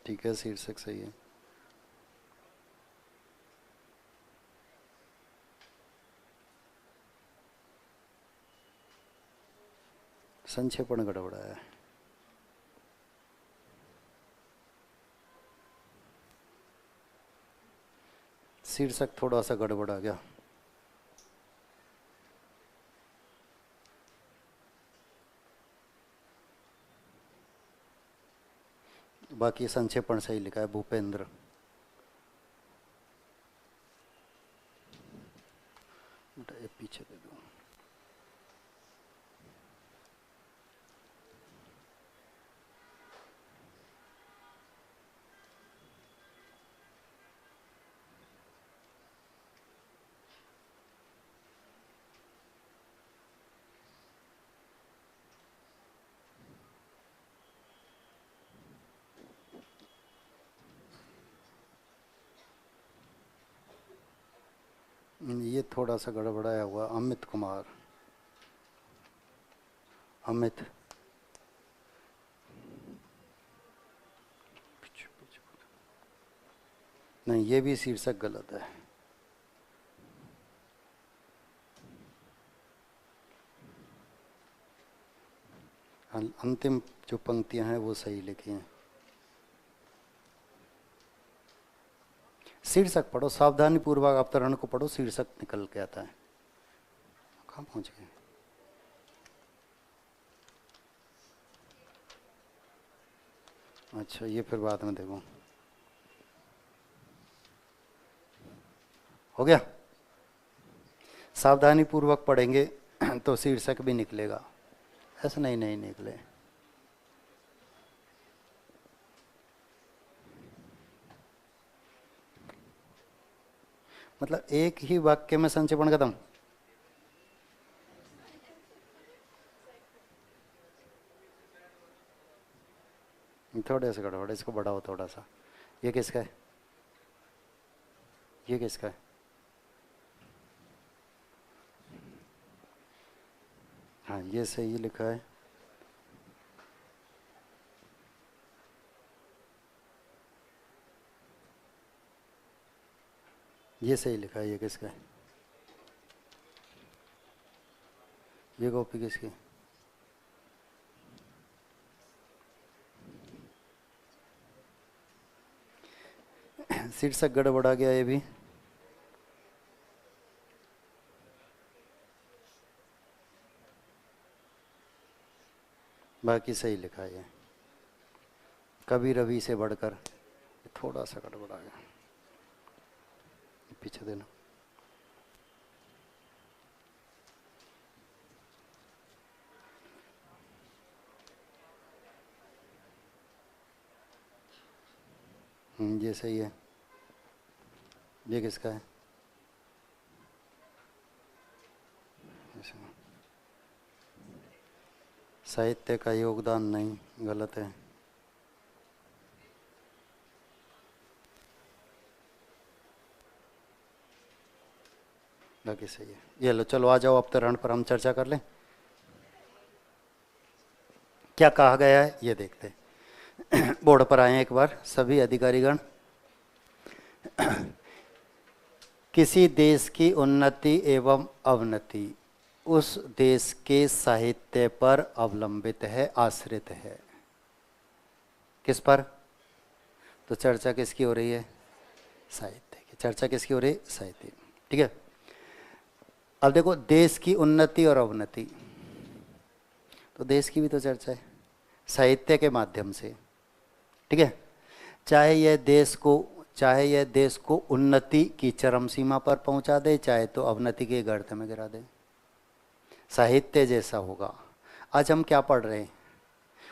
ठीक है, शीर्षक सही है। संक्षेपण गड़बड़ा है। शीर्षक थोड़ा सा गड़बड़ा गया। बाकी संक्षेपण सही लिखा है, भूपेंद्र। ये पीछे दे दो। ये थोड़ा सा गड़बड़ाया हुआ। अमित कुमार, अमित। नहीं, ये भी शीर्षक गलत है। अंतिम जो पंक्तियां हैं वो सही लिखी हैं। शीर्षक पढ़ो, सावधानी पूर्वक अवतरण को पढ़ो, शीर्षक निकल के आता है। कहाँ पहुंच गए? अच्छा, ये फिर बाद में देखो। हो गया? सावधानी पूर्वक पढ़ेंगे तो शीर्षक भी निकलेगा, ऐसा नहीं निकले। मतलब एक ही वाक्य में संक्षेपण खत्म। थोड़े से गड़बड़, इसको बढ़ाओ थोड़ा सा। ये किसका है? ये किसका है? हाँ, ये सही लिखा है। ये सही लिखा है। ये किसका है? ये कॉपी किसकी? शीर्षक गड़बड़ा गया ये भी। बाकी सही लिखा है। ये कभी रवि से बढ़कर, थोड़ा सा गड़बड़ा गया, पीछे देना। ये सही है। ये किसका है? साहित्य का योगदान नहीं, गलत है। बाकी सही है। ये लो, चलो आ जाओ अवतरण पर हम चर्चा कर लें। क्या कहा गया है ये देखते हैं। बोर्ड पर आए एक बार सभी अधिकारीगण। किसी देश की उन्नति एवं अवनति उस देश के साहित्य पर अवलंबित है, आश्रित है। किस पर? तो चर्चा किसकी हो रही है? साहित्य की। चर्चा किसकी हो रही है? साहित्य। ठीक है। अब देखो, देश की उन्नति और अवनति, तो देश की भी तो चर्चा है साहित्य के माध्यम से। ठीक है। चाहे यह देश को उन्नति की चरम सीमा पर पहुंचा दे, चाहे तो अवनति के गर्त में गिरा दे, साहित्य जैसा होगा। आज हम क्या पढ़ रहे हैं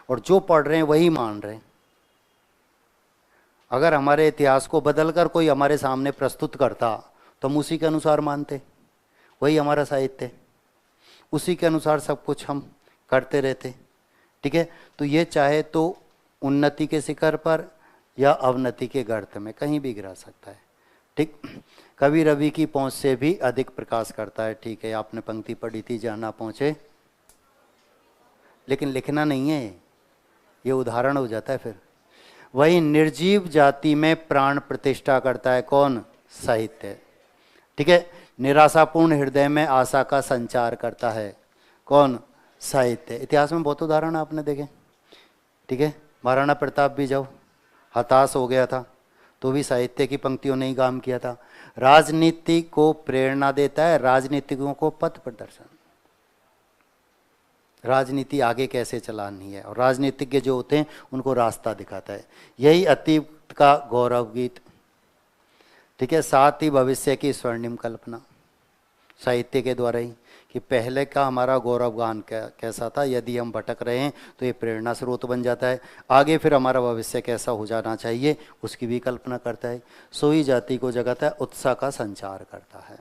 और जो पढ़ रहे हैं वही मान रहे हैं। अगर हमारे इतिहास को बदलकर कोई हमारे सामने प्रस्तुत करता तो हम उसी के अनुसार मानते, वही हमारा साहित्य, उसी के अनुसार सब कुछ हम करते रहते। ठीक है। तो ये चाहे तो उन्नति के शिखर पर या अवनति के गर्त में कहीं भी गिरा सकता है। ठीक। कवि रवि की पहुंच से भी अधिक प्रकाश करता है। ठीक है, आपने पंक्ति पढ़ी थी, जहां ना पहुंचे, लेकिन लिखना नहीं है, ये उदाहरण हो जाता है फिर। वही निर्जीव जाति में प्राण प्रतिष्ठा करता है कौन? साहित्य। ठीक है, निराशापूर्ण हृदय में आशा का संचार करता है कौन? साहित्य। इतिहास में बहुत उदाहरण आपने देखे। ठीक है, महाराणा प्रताप भी जब हताश हो गया था तो भी साहित्य की पंक्तियों ने ही काम किया था। राजनीति को प्रेरणा देता है, राजनीतिकों को पथ प्रदर्शन, राजनीति आगे कैसे चलानी है, और राजनीतिज्ञ जो होते हैं उनको रास्ता दिखाता है। यही अतीत का गौरव गीत। ठीक है, साथ ही भविष्य की स्वर्णिम कल्पना साहित्य के द्वारा ही, कि पहले का हमारा गौरव गान कैसा था, यदि हम भटक रहे हैं तो ये प्रेरणा स्रोत बन जाता है। आगे फिर हमारा भविष्य कैसा हो जाना चाहिए उसकी भी कल्पना करता है। सोई जाति को जगाता है, उत्साह का संचार करता है।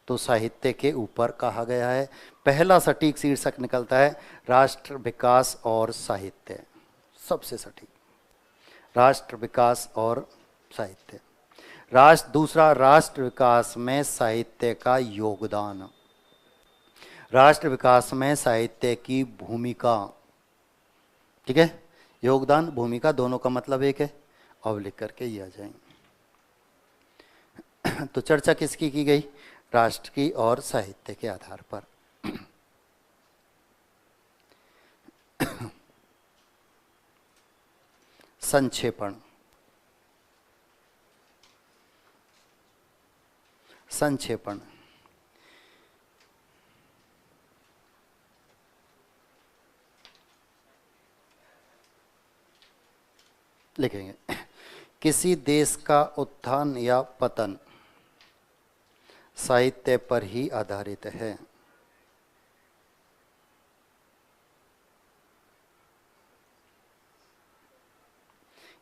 तो साहित्य के ऊपर कहा गया है। पहला सटीक शीर्षक निकलता है राष्ट्र विकास और साहित्य, सबसे सटीक, राष्ट्र विकास और साहित्य। दूसरा, राष्ट्र विकास में साहित्य का योगदान, राष्ट्र विकास में साहित्य की भूमिका। ठीक है, योगदान भूमिका दोनों का मतलब एक है, अब लिख करके ये आ जाएंगे। तो चर्चा किसकी की गई? राष्ट्र की और साहित्य के आधार पर। संक्षेपण, संक्षेपण लिखेंगे। किसी देश का उत्थान या पतन साहित्य पर ही आधारित है।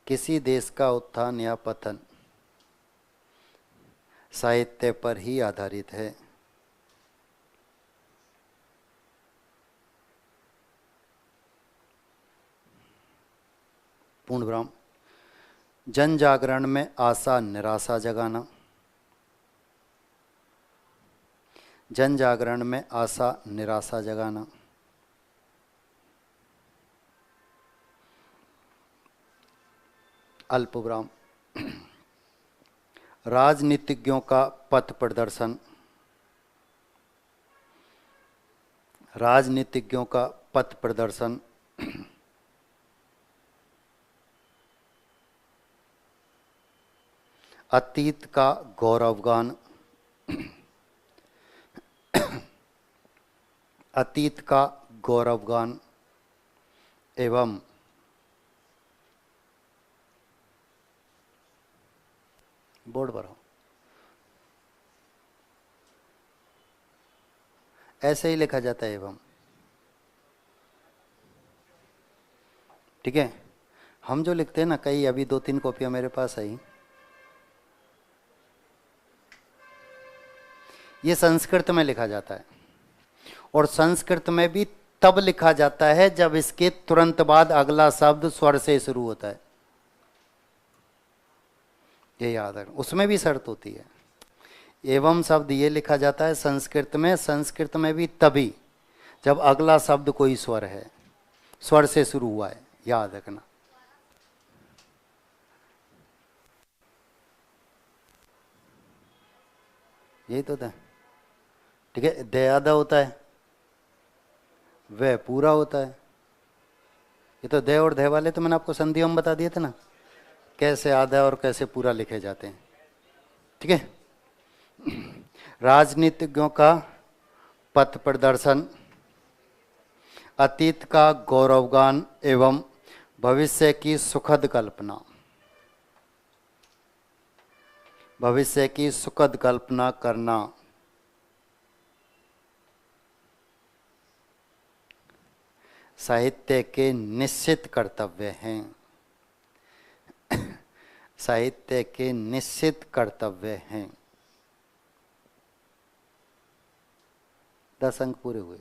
किसी देश का उत्थान या पतन साहित्य पर ही आधारित है। पूर्ण विराम। जन जागरण में आशा निराशा जगाना, जन जागरण में आशा निराशा जगाना। अल्पविराम। राजनीतिज्ञों का पथ प्रदर्शन, राजनीतिज्ञों का पथ प्रदर्शन। अतीत का गौरवगान, अतीत का गौरवगान एवं बोर्ड पर हो, ऐसे ही लिखा जाता है एवं। ठीक है, हम जो लिखते हैं ना, कई अभी 2-3 कॉपियां मेरे पास आई, ये संस्कृत में लिखा जाता है, और संस्कृत में भी तब लिखा जाता है जब इसके तुरंत बाद अगला शब्द स्वर से शुरू होता है। ये याद है, उसमें भी शर्त होती है। एवं शब्द ये लिखा जाता है संस्कृत में, संस्कृत में भी तभी जब अगला शब्द कोई स्वर है, स्वर से शुरू हुआ है, याद रखना। यही तो था। ठीक है, दे आधा होता है, वह पूरा होता है। ये तो दे और दे वाले तो मैंने आपको संधियों में बता दिए थे ना, कैसे आधा और कैसे पूरा लिखे जाते हैं। ठीक है, राजनीतिज्ञों का पथ प्रदर्शन, अतीत का गौरवगान एवं भविष्य की सुखद कल्पना, भविष्य की सुखद कल्पना करना साहित्य के निश्चित कर्तव्य हैं, साहित्य के निश्चित कर्तव्य हैं। 10 अंक पूरे हुए।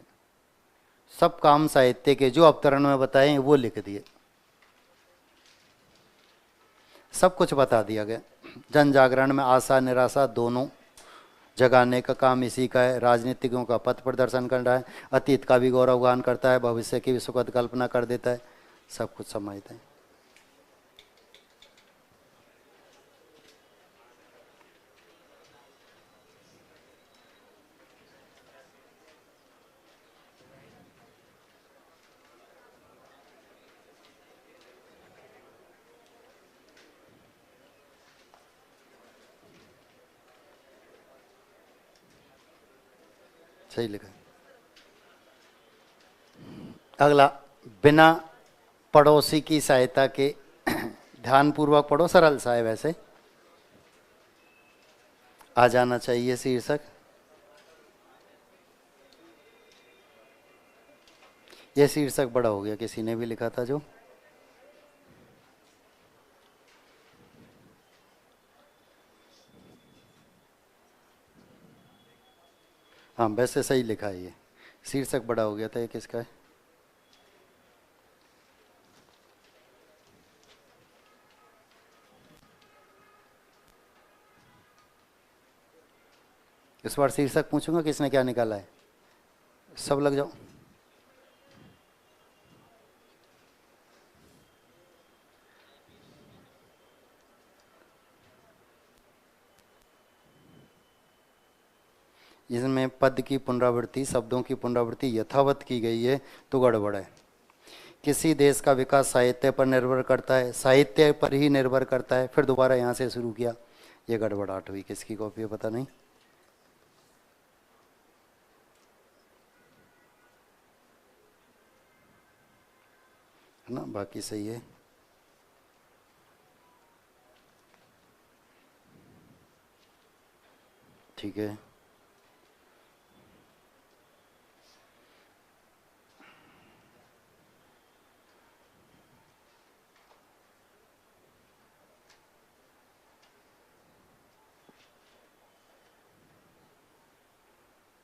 सब काम साहित्य के जो अवतरण में बताए वो लिख दिए, सब कुछ बता दिया गया। जन जागरण में आशा निराशा दोनों जगाने का काम इसी का है। राजनीतिकों का पथ प्रदर्शन कर रहा है, अतीत का भी गौरवगान करता है, भविष्य की भी सुखद कल्पना कर देता है, सब कुछ समझते हैं। सही लिखा है। अगला, बिना पड़ोसी की सहायता के, ध्यानपूर्वक पढ़ो, सरल सा है वैसे, आ जाना चाहिए शीर्षक। यह शीर्षक बड़ा हो गया, किसी ने भी लिखा था जो। हाँ वैसे सही लिखा है, ये शीर्षक बड़ा हो गया था। ये किसका है? इस बार शीर्षक पूछूंगा किसने क्या निकाला है, सब लग जाओ। इसमें पद की पुनरावृत्ति, शब्दों की पुनरावृत्ति यथावत की गई है तो गड़बड़ है। किसी देश का विकास साहित्य पर निर्भर करता है, साहित्य पर ही निर्भर करता है, फिर दोबारा यहाँ से शुरू किया, ये गड़बड़ाहट हुई। किसकी कॉपी है पता नहीं। है ना, बाकी सही है। ठीक है।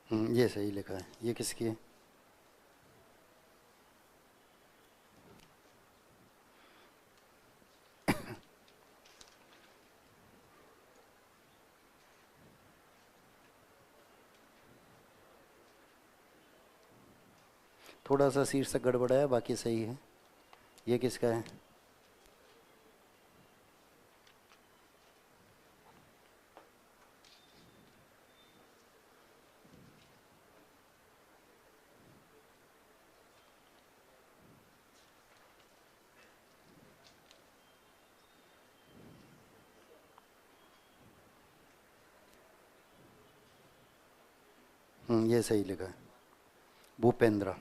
ये सही लिखा है। ये किसकी है? थोड़ा सा शीर्षक गड़बड़ा है, बाकी सही है। ये किसका है? ये सही लिखा है, भूपेंद्र।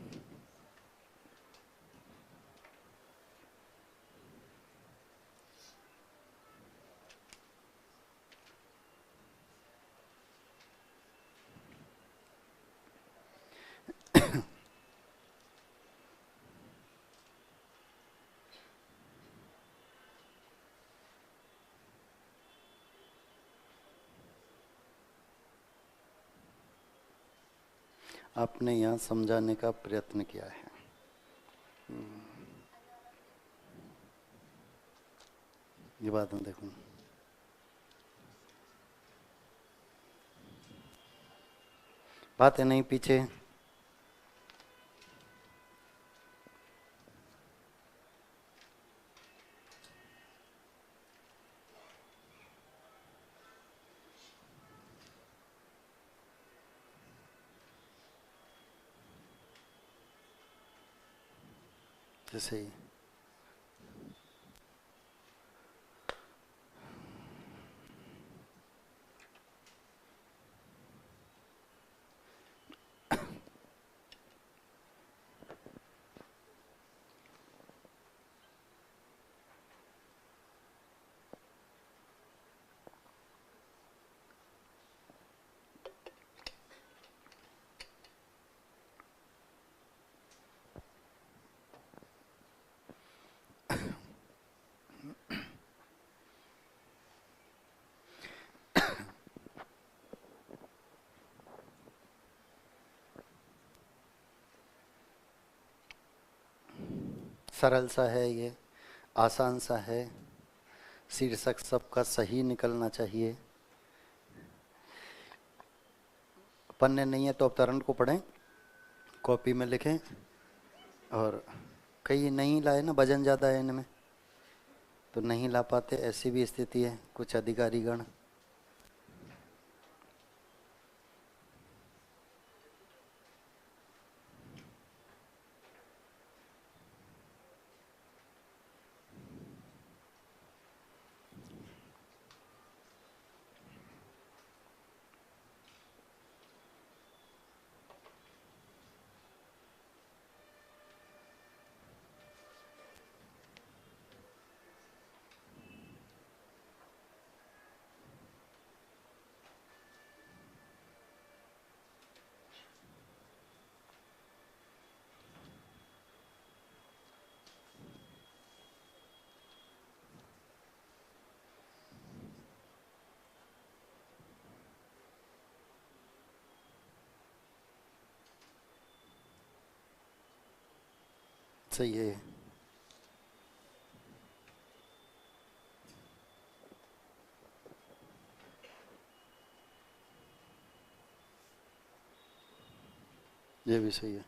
आपने यहाँ समझाने का प्रयत्न किया है। ये बात मैं देखूँ। बात है नहीं पीछे। जैसे ही सरल सा है, ये आसान सा है, शीर्षक सबका सही निकलना चाहिए। पन्ने नहीं है तो अवतरण को पढ़ें, कॉपी में लिखें। और कई नहीं लाए ना, वजन ज़्यादा है इनमें तो नहीं ला पाते, ऐसी भी स्थिति है कुछ अधिकारीगण। सही है। ये भी सही है।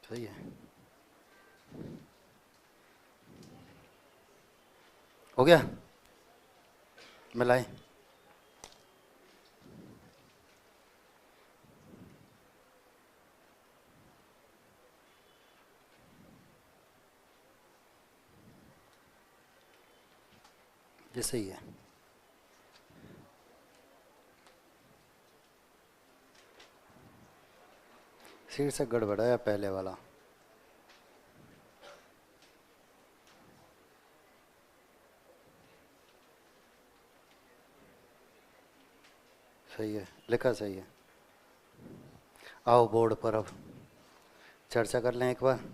सही है। हो गया, मिलाएं। ये सही है। शीर्षक गड़बड़ाया पहले वाला। सही है, लिखा सही है। आओ बोर्ड पर अब चर्चा कर लें एक बार।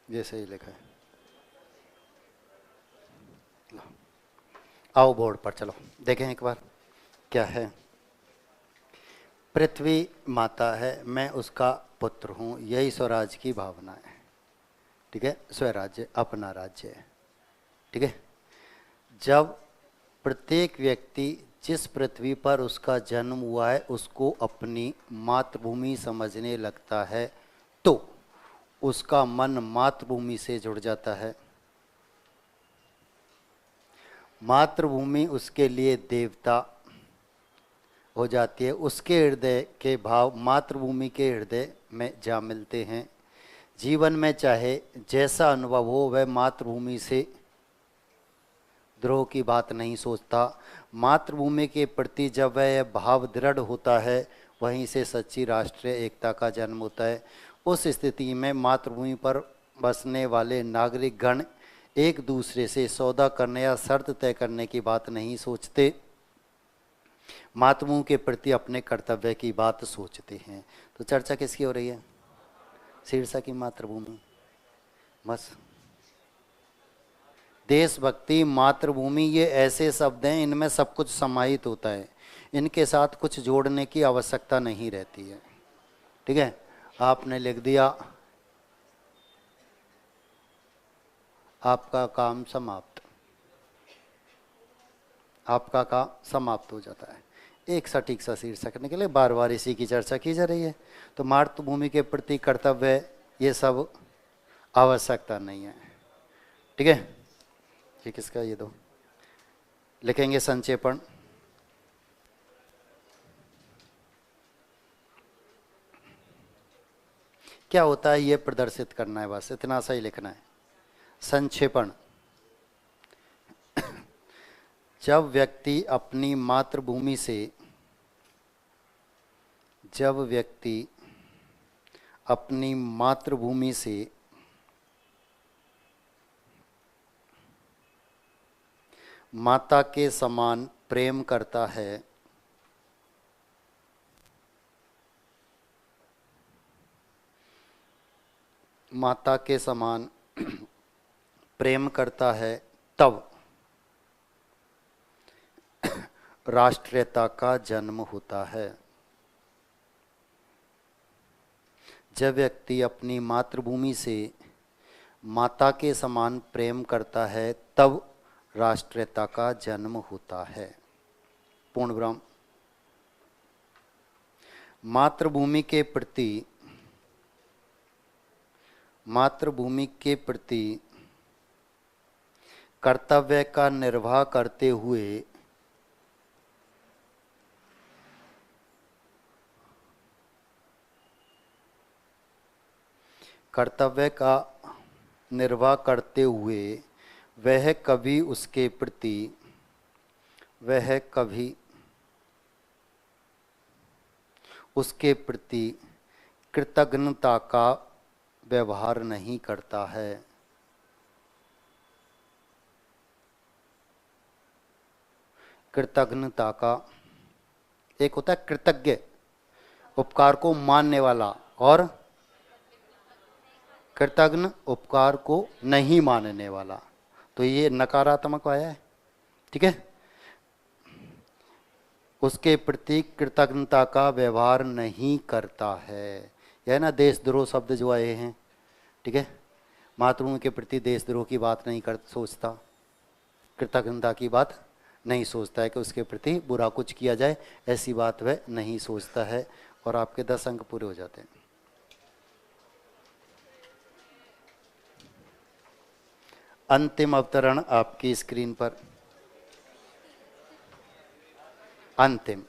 ये सही लिखा है। आओ बोर्ड पर चलो देखें एक बार क्या है। पृथ्वी माता है, मैं उसका पुत्र हूँ, यही स्वराज की भावना है। ठीक है, स्वराज्य अपना राज्य है। ठीक है, जब प्रत्येक व्यक्ति जिस पृथ्वी पर उसका जन्म हुआ है उसको अपनी मातृभूमि समझने लगता है तो उसका मन मातृभूमि से जुड़ जाता है। मातृभूमि उसके लिए देवता हो जाती है। उसके हृदय के भाव मातृभूमि के हृदय में जा मिलते हैं। जीवन में चाहे जैसा अनुभव हो वह मातृभूमि से द्रोह की बात नहीं सोचता। मातृभूमि के प्रति जब वह भाव दृढ़ होता है वहीं से सच्ची राष्ट्रीय एकता का जन्म होता है। उस स्थिति में मातृभूमि पर बसने वाले नागरिक गण एक दूसरे से सौदा करने या शर्त तय करने की बात नहीं सोचते, मातृभूमि के प्रति अपने कर्तव्य की बात सोचते हैं। तो चर्चा किसकी हो रही है? शीर्षक की मातृभूमि। बस देशभक्ति, मातृभूमि, ये ऐसे शब्द हैं इनमें सब कुछ समाहित होता है, इनके साथ कुछ जोड़ने की आवश्यकता नहीं रहती है। ठीक है, आपने लिख दिया, आपका काम समाप्त, आपका काम समाप्त हो जाता है। एक सटीक सा शीर्षक निकले, बार बार इसी की चर्चा की जा रही है। तो मातृभूमि के प्रति कर्तव्य, ये सब आवश्यकता नहीं है। ठीक है, ये किसका, ये दो लिखेंगे संक्षेपण। क्या होता है ये प्रदर्शित करना है, बस इतना सा ही लिखना है। संक्षेपण, जब व्यक्ति अपनी मातृभूमि से, जब व्यक्ति अपनी मातृभूमि से माता के समान प्रेम करता है, माता के समान प्रेम करता है, तब राष्ट्रीयता का जन्म होता है। जब व्यक्ति अपनी मातृभूमि से माता के समान प्रेम करता है, तब राष्ट्रीयता का जन्म होता है। पूर्ण विराम। मातृभूमि के प्रति कर्तव्य का निर्वाह करते हुए वह कभी उसके प्रति कृतज्ञता का व्यवहार नहीं करता है। कृतज्ञता का एक होता है कृतज्ञ, उपकार को मानने वाला, और कृतज्ञ उपकार को नहीं मानने वाला। तो ये नकारात्मक आया है, ठीक है। उसके प्रति कृतज्ञता का व्यवहार नहीं करता है, यह ना देशद्रोह शब्द जो आए हैं, ठीक है। मातृभूमि के प्रति देशद्रोह की बात नहीं सोचता, कृतज्ञता की बात नहीं सोचता है कि उसके प्रति बुरा कुछ किया जाए, ऐसी बात वह नहीं सोचता है। और आपके 10 अंक पूरे हो जाते हैं। अंतिम अवतरण आपकी स्क्रीन पर। अंतिम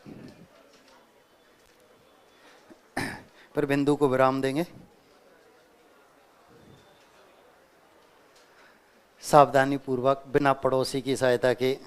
फिर बिंदु को विराम देंगे। सावधानी पूर्वक, बिना पड़ोसी की सहायता के।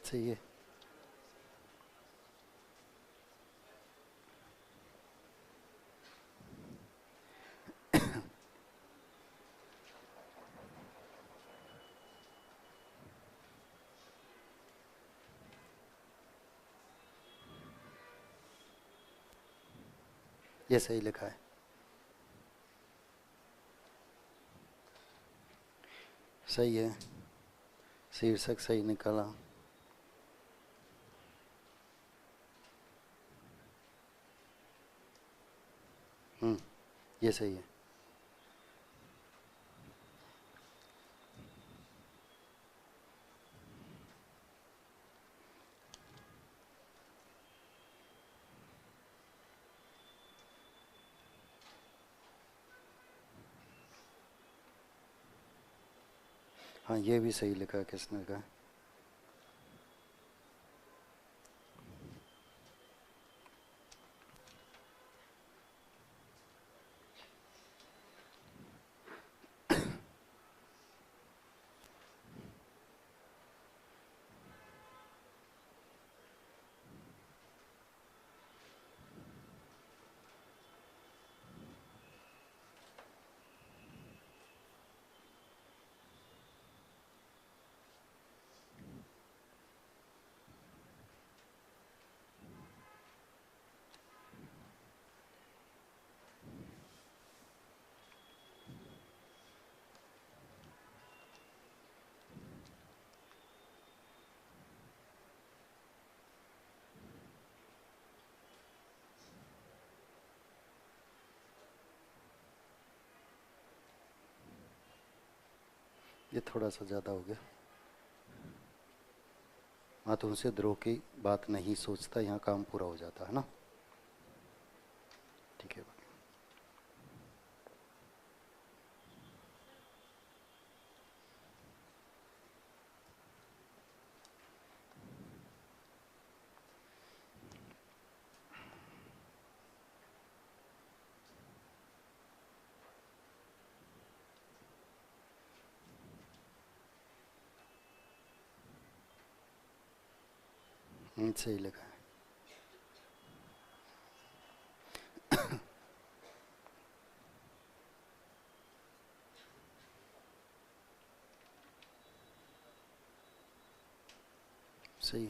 सही है। ये सही लिखा है। सही है, शीर्षक सही निकाला। ये सही है। हाँ, ये भी सही लिखा है। किसने लिखा? ये थोड़ा सा ज़्यादा हो गया। हाँ, तो उनसे द्रोह की बात नहीं सोचता, यहाँ काम पूरा हो जाता है ना। ठीक है। सही लिखा है। सही।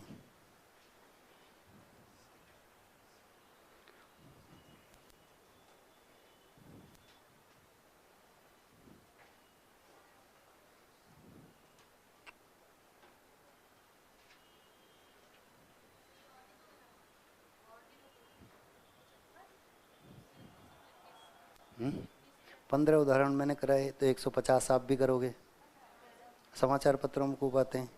हम्म, 15 उदाहरण मैंने कराए तो 150 आप भी करोगे। समाचार पत्रों में खूब आते हैं।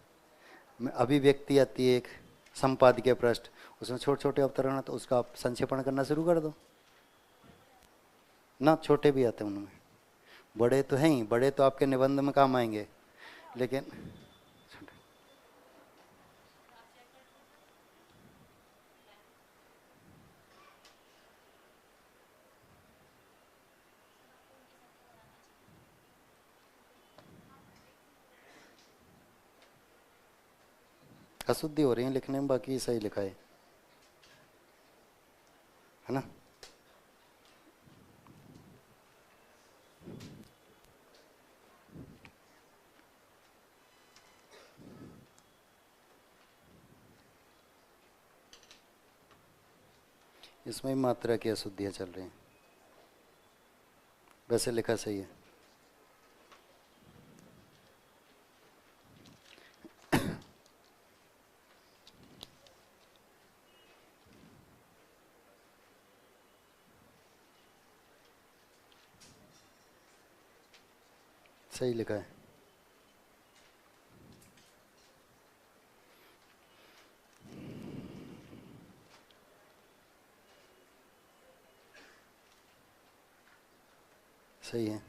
अभिव्यक्ति आती है एक, संपादकीय पृष्ठ, उसमें छोटे छोटे अवतरण है, तो उसका आप संक्षेपण करना शुरू कर दो ना। छोटे भी आते हैं उनमें, बड़े तो हैं ही, बड़े तो आपके निबंध में काम आएंगे, लेकिन अशुद्धि हो रही है लिखने में, बाकी सही लिखा है ना। इसमें मात्रा की अशुद्धियाँ चल रही हैं, वैसे लिखा सही है। सही लिखा है। सही है।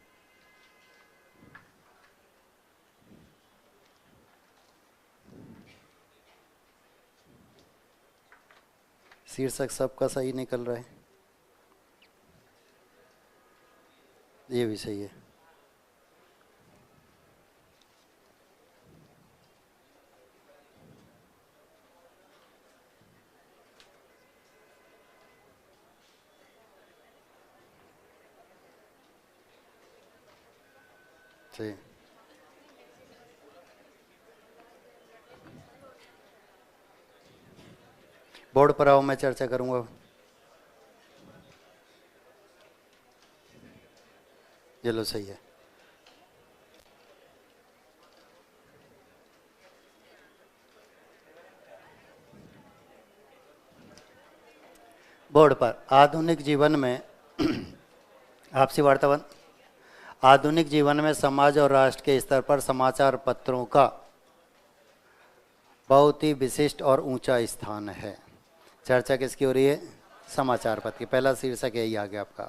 शीर्षक सबका सही निकल रहा है, ये भी सही है। सही। बोर्ड पर आओ, मैं चर्चा करूंगा। चलो सही है। बोर्ड पर, आधुनिक जीवन में आपसी वार्तावन। आधुनिक जीवन में समाज और राष्ट्र के स्तर पर समाचार पत्रों का बहुत ही विशिष्ट और ऊंचा स्थान है। चर्चा किसकी हो रही है? समाचार पत्र की। पहला शीर्षक यही आ गया आपका,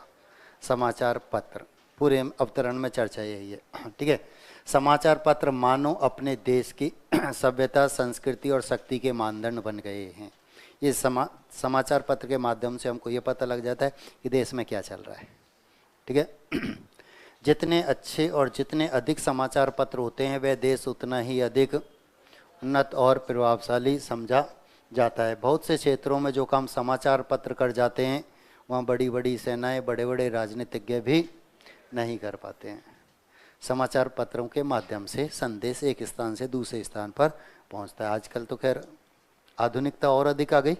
समाचार पत्र। पूरे अवतरण में चर्चा यही है, ठीक है। समाचार पत्र मानो अपने देश की सभ्यता, संस्कृति और शक्ति के मानदंड बन गए हैं। ये समाचार पत्र के माध्यम से हमको ये पता लग जाता है कि देश में क्या चल रहा है, ठीक है। जितने अच्छे और जितने अधिक समाचार पत्र होते हैं, वह देश उतना ही अधिक उन्नत और प्रभावशाली समझा जाता है। बहुत से क्षेत्रों में जो काम समाचार पत्र कर जाते हैं, वहाँ बड़ी बड़ी सेनाएं, बड़े बड़े राजनीतिज्ञ भी नहीं कर पाते हैं। समाचार पत्रों के माध्यम से संदेश एक स्थान से दूसरे स्थान पर पहुँचता है। आजकल तो खैर आधुनिकता और अधिक आ गई,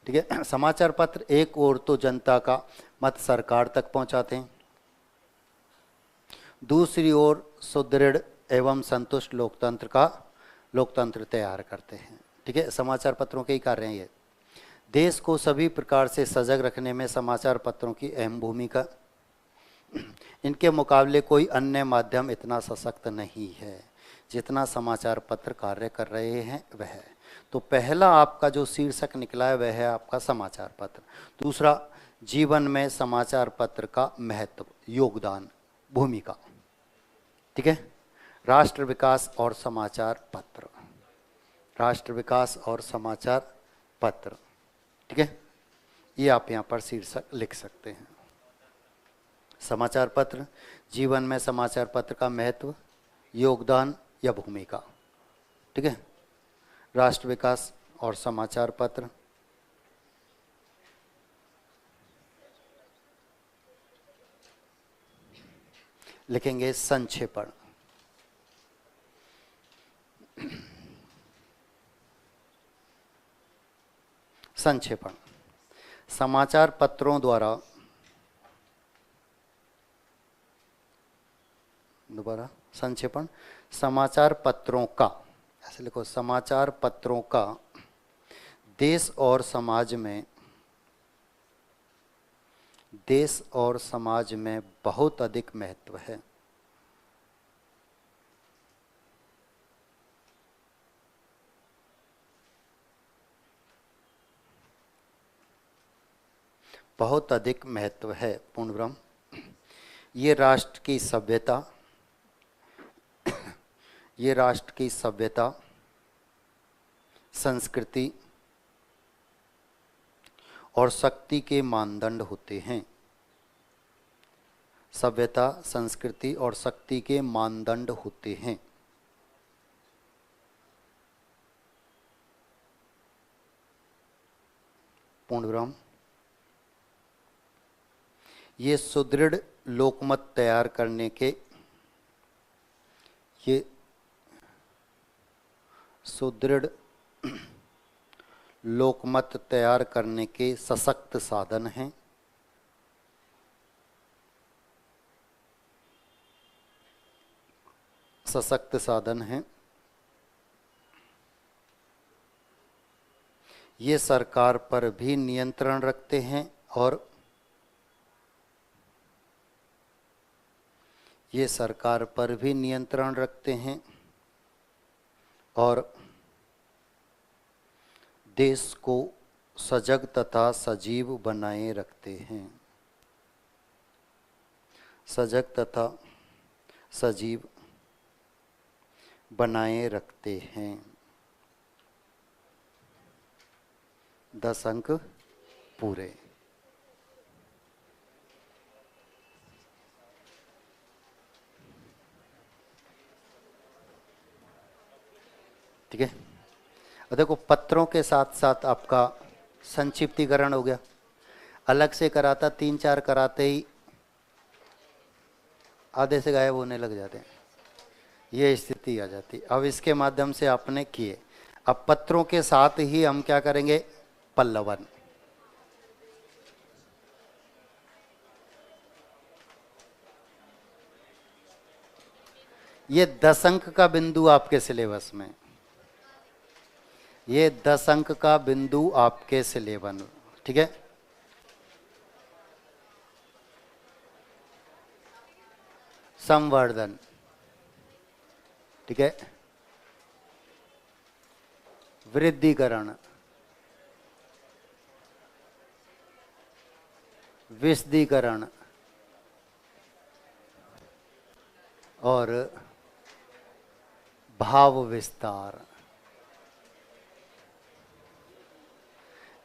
ठीक है। समाचार पत्र एक ओर तो जनता का मत सरकार तक पहुँचाते हैं, दूसरी ओर सुदृढ़ एवं संतुष्ट लोकतंत्र तैयार करते हैं, ठीक है। समाचार पत्रों के ही कार्य हैं ये। देश को सभी प्रकार से सजग रखने में समाचार पत्रों की अहम भूमिका। इनके मुकाबले कोई अन्य माध्यम इतना सशक्त नहीं है जितना समाचार पत्र कार्य कर रहे हैं वह। तो पहला आपका जो शीर्षक निकला है वह है आपका समाचार पत्र। दूसरा, जीवन में समाचार पत्र का महत्व, योगदान, भूमिका, ठीक है। राष्ट्र विकास और समाचार पत्र, राष्ट्र विकास और समाचार पत्र, ठीक है। ये आप यहाँ पर शीर्षक लिख सकते हैं। समाचार पत्र, जीवन में समाचार पत्र का महत्व, योगदान या भूमिका, ठीक है। राष्ट्र विकास और समाचार पत्र। लिखेंगे संक्षेपण। संक्षेपण समाचार पत्रों द्वारा, दोबारा संक्षेपण, समाचार पत्रों का, ऐसे लिखो, समाचार पत्रों का देश और समाज में बहुत अधिक महत्व है। बहुत अधिक महत्व है। पूर्णब्रह्म, ये राष्ट्र की सभ्यता, संस्कृति और शक्ति के मानदंड होते हैं। सभ्यता, संस्कृति और शक्ति के मानदंड होते हैं। पूर्णब्रह्म, ये सुदृढ़ लोकमत तैयार करने के सशक्त साधन हैं। ये सरकार पर भी नियंत्रण रखते हैं और देश को सजग तथा सजीव बनाए रखते हैं। सजग तथा सजीव बनाए रखते हैं। 10 अंक पूरे। ठीक है। और देखो, पत्रों के साथ साथ आपका संक्षिप्तीकरण हो गया। अलग से कराता 3-4 कराते ही आधे से गायब होने लग जाते हैं, ये स्थिति आ जाती। अब इसके माध्यम से आपने किए। अब पत्रों के साथ ही हम क्या करेंगे? पल्लवन। ये 10 अंक का बिंदु आपके सिलेबस में, ये 10 अंक का बिंदु आपके सिलेबस में। ठीक है। संवर्धन, ठीक है, वृद्धिकरण, विशदीकरण और भाव विस्तार।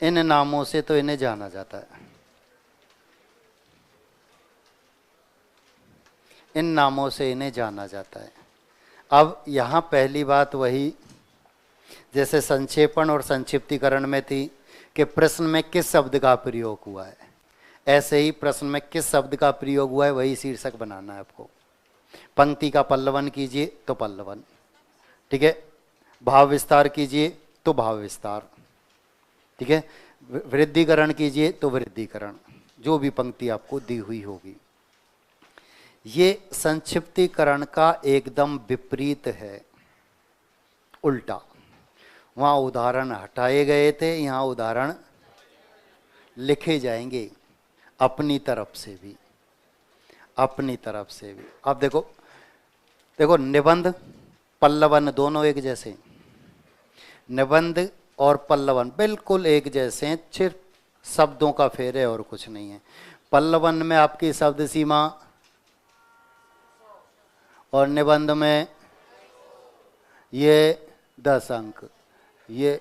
इन नामों से तो इन्हें जाना जाता है। इन नामों से इन्हें जाना जाता है। अब यहाँ पहली बात वही जैसे संक्षेपण और संक्षिप्तीकरण में थी कि प्रश्न में किस शब्द का प्रयोग हुआ है, ऐसे ही प्रश्न में किस शब्द का प्रयोग हुआ है वही शीर्षक बनाना है आपको। पंक्ति का पल्लवन कीजिए तो पल्लवन, ठीक है। भाव विस्तार कीजिए तो भाव विस्तार, ठीक है। वृद्धिकरण कीजिए तो वृद्धिकरण, जो भी पंक्ति आपको दी हुई होगी। ये संक्षिप्तीकरण का एकदम विपरीत है, उल्टा। वहाँ उदाहरण हटाए गए थे, यहाँ उदाहरण लिखे जाएंगे अपनी तरफ से भी, अपनी तरफ से भी। अब देखो निबंध पल्लवन दोनों एक जैसे, निबंध और पल्लवन बिल्कुल एक जैसे हैं, सिर्फ शब्दों का फेर है और कुछ नहीं है। पल्लवन में आपकी शब्द सीमा और निबंध में ये 10 अंक। ये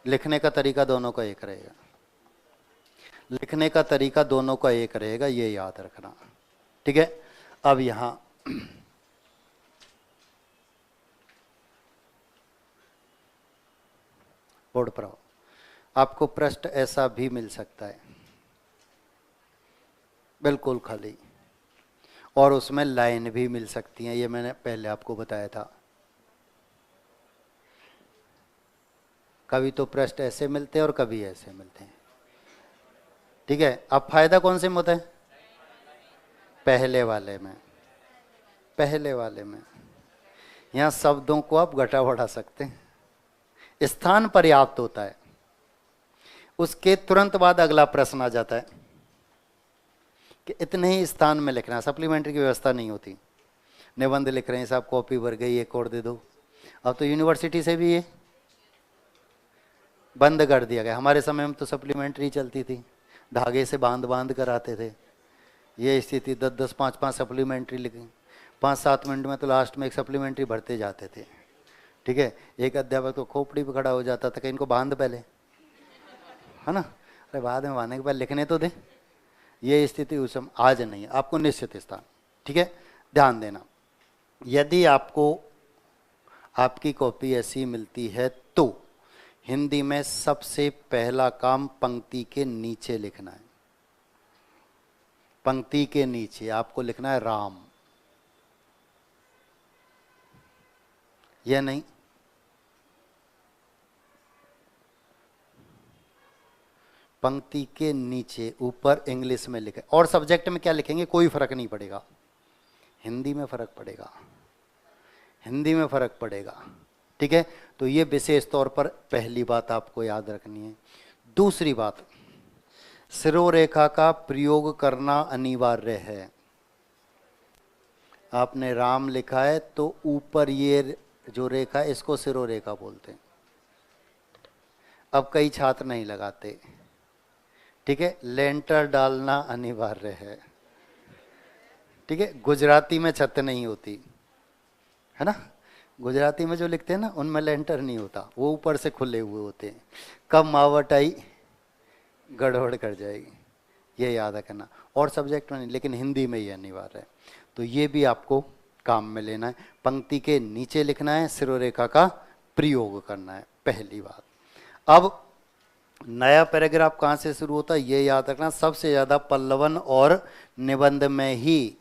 लिखने का तरीका दोनों का एक रहेगा, लिखने का तरीका दोनों का एक रहेगा, ये याद रखना, ठीक है। अब यहां बोर्ड पर आओ। आपको पृष्ठ ऐसा भी मिल सकता है, बिल्कुल खाली, और उसमें लाइन भी मिल सकती हैं, ये मैंने पहले आपको बताया था। कभी तो पृष्ठ ऐसे मिलते हैं और कभी ऐसे मिलते हैं, ठीक है। अब फायदा कौन से में होता है? पहले वाले में, पहले वाले में। यहां शब्दों को आप घटा बढ़ा सकते हैं, स्थान पर्याप्त होता है। उसके तुरंत बाद अगला प्रश्न आ जाता है कि इतने ही स्थान में लिखना, सप्लीमेंट्री की व्यवस्था नहीं होती। निबंध लिख रहे हैं साहब, कॉपी भर गई, एक और दे दो। अब तो यूनिवर्सिटी से भी ये बंद कर दिया गया। हमारे समय में तो सप्लीमेंट्री चलती थी, धागे से बांध बांध कर आते थे। ये स्थिति 10-10, 5-5 सप्लीमेंट्री लिखी, 5-7 मिनट में तो लास्ट में एक सप्लीमेंट्री भरते जाते थे, ठीक है। एक अध्यापक तो खोपड़ी पे खड़ा हो जाता था कि इनको बांध पहले, है ना, अरे बाद में बांधने के बाद लिखने तो दे। ये स्थिति उस समय, आज नहीं है। आपको निश्चित स्थान, ठीक है, ध्यान देना। यदि आपको आपकी कॉपी ऐसी मिलती है तो हिंदी में सबसे पहला काम पंक्ति के नीचे लिखना है। पंक्ति के नीचे आपको लिखना है राम, यह नहीं, पंक्ति के नीचे, ऊपर इंग्लिश में लिखे। और सब्जेक्ट में क्या लिखेंगे कोई फर्क नहीं पड़ेगा, हिंदी में फर्क पड़ेगा, हिंदी में फर्क पड़ेगा, ठीक है। तो ये विशेष तौर पर पहली बात आपको याद रखनी है। दूसरी बात, सिरोरेखा का प्रयोग करना अनिवार्य है। आपने राम लिखा है तो ऊपर ये जो रेखा है इसको सिरोरेखा बोलते हैं। अब कई छात्र नहीं लगाते, ठीक है, लेंटर डालना अनिवार्य है, ठीक है। गुजराती में छत नहीं होती है ना, गुजराती में जो लिखते हैं ना उनमें लेंटर नहीं होता, वो ऊपर से खुले हुए होते हैं। कब मावट आई गड़बड़ कर जाएगी, ये याद रखना। और सब्जेक्ट में नहीं, लेकिन हिंदी में ये अनिवार्य है। तो ये भी आपको काम में लेना है। पंक्ति के नीचे लिखना है, सिरोरेखा का प्रयोग करना है, पहली बात। अब नया पैराग्राफ कहाँ से शुरू होता है ये याद रखना। सबसे ज़्यादा पल्लवन और निबंध में ही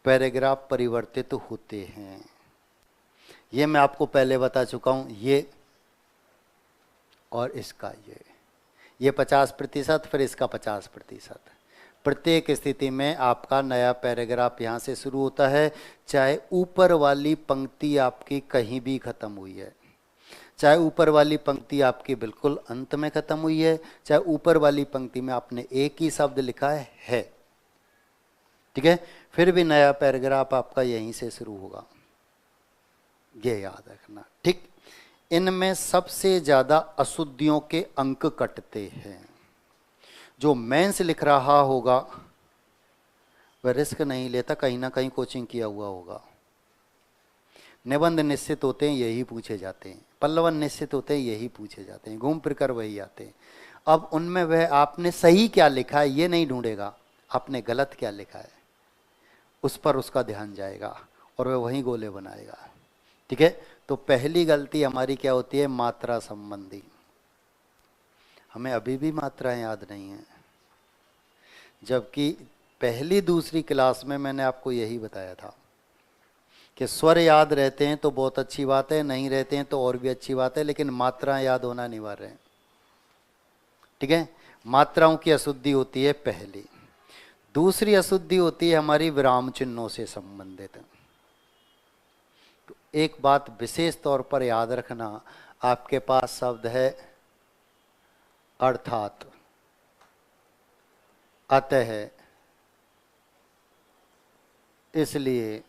पैराग्राफ परिवर्तित होते हैं, ये मैं आपको पहले बता चुका हूँ। ये और इसका ये 50%, फिर इसका 50%। प्रत्येक स्थिति में आपका नया पैराग्राफ यहाँ से शुरू होता है, चाहे ऊपर वाली पंक्ति आपकी कहीं भी खत्म हुई है, चाहे ऊपर वाली पंक्ति आपकी बिल्कुल अंत में खत्म हुई है, चाहे ऊपर वाली पंक्ति में आपने एक ही शब्द लिखा है, ठीक है, फिर भी नया पैराग्राफ आपका यहीं से शुरू होगा, ये याद रखना, ठीक। इनमें सबसे ज्यादा अशुद्धियों के अंक कटते हैं। जो मेंस लिख रहा होगा वह रिस्क नहीं लेता, कहीं ना कहीं कोचिंग किया हुआ होगा। निबंध निश्चित होते हैं, यही पूछे जाते हैं। पल्लवन निश्चित होते हैं, यही पूछे जाते हैं। घूम फिर कर वही आते हैं। अब उनमें वह आपने सही क्या लिखा है ये नहीं ढूंढेगा, आपने गलत क्या लिखा है उस पर उसका ध्यान जाएगा और वह वहीं गोले बनाएगा, ठीक है। तो पहली गलती हमारी क्या होती है, मात्रा संबंधी। हमें अभी भी मात्राएं याद नहीं है, जबकि पहली दूसरी क्लास में मैंने आपको यही बताया था कि स्वर याद रहते हैं तो बहुत अच्छी बात है, नहीं रहते हैं तो और भी अच्छी बात है, लेकिन मात्राएं याद होना अनिवार्य है, ठीक है। मात्राओं की अशुद्धि होती है पहली। दूसरी अशुद्धि होती है हमारी विराम चिन्हों से संबंधित। तो एक बात विशेष तौर पर याद रखना, आपके पास शब्द है अर्थात, अतः, इसलिए,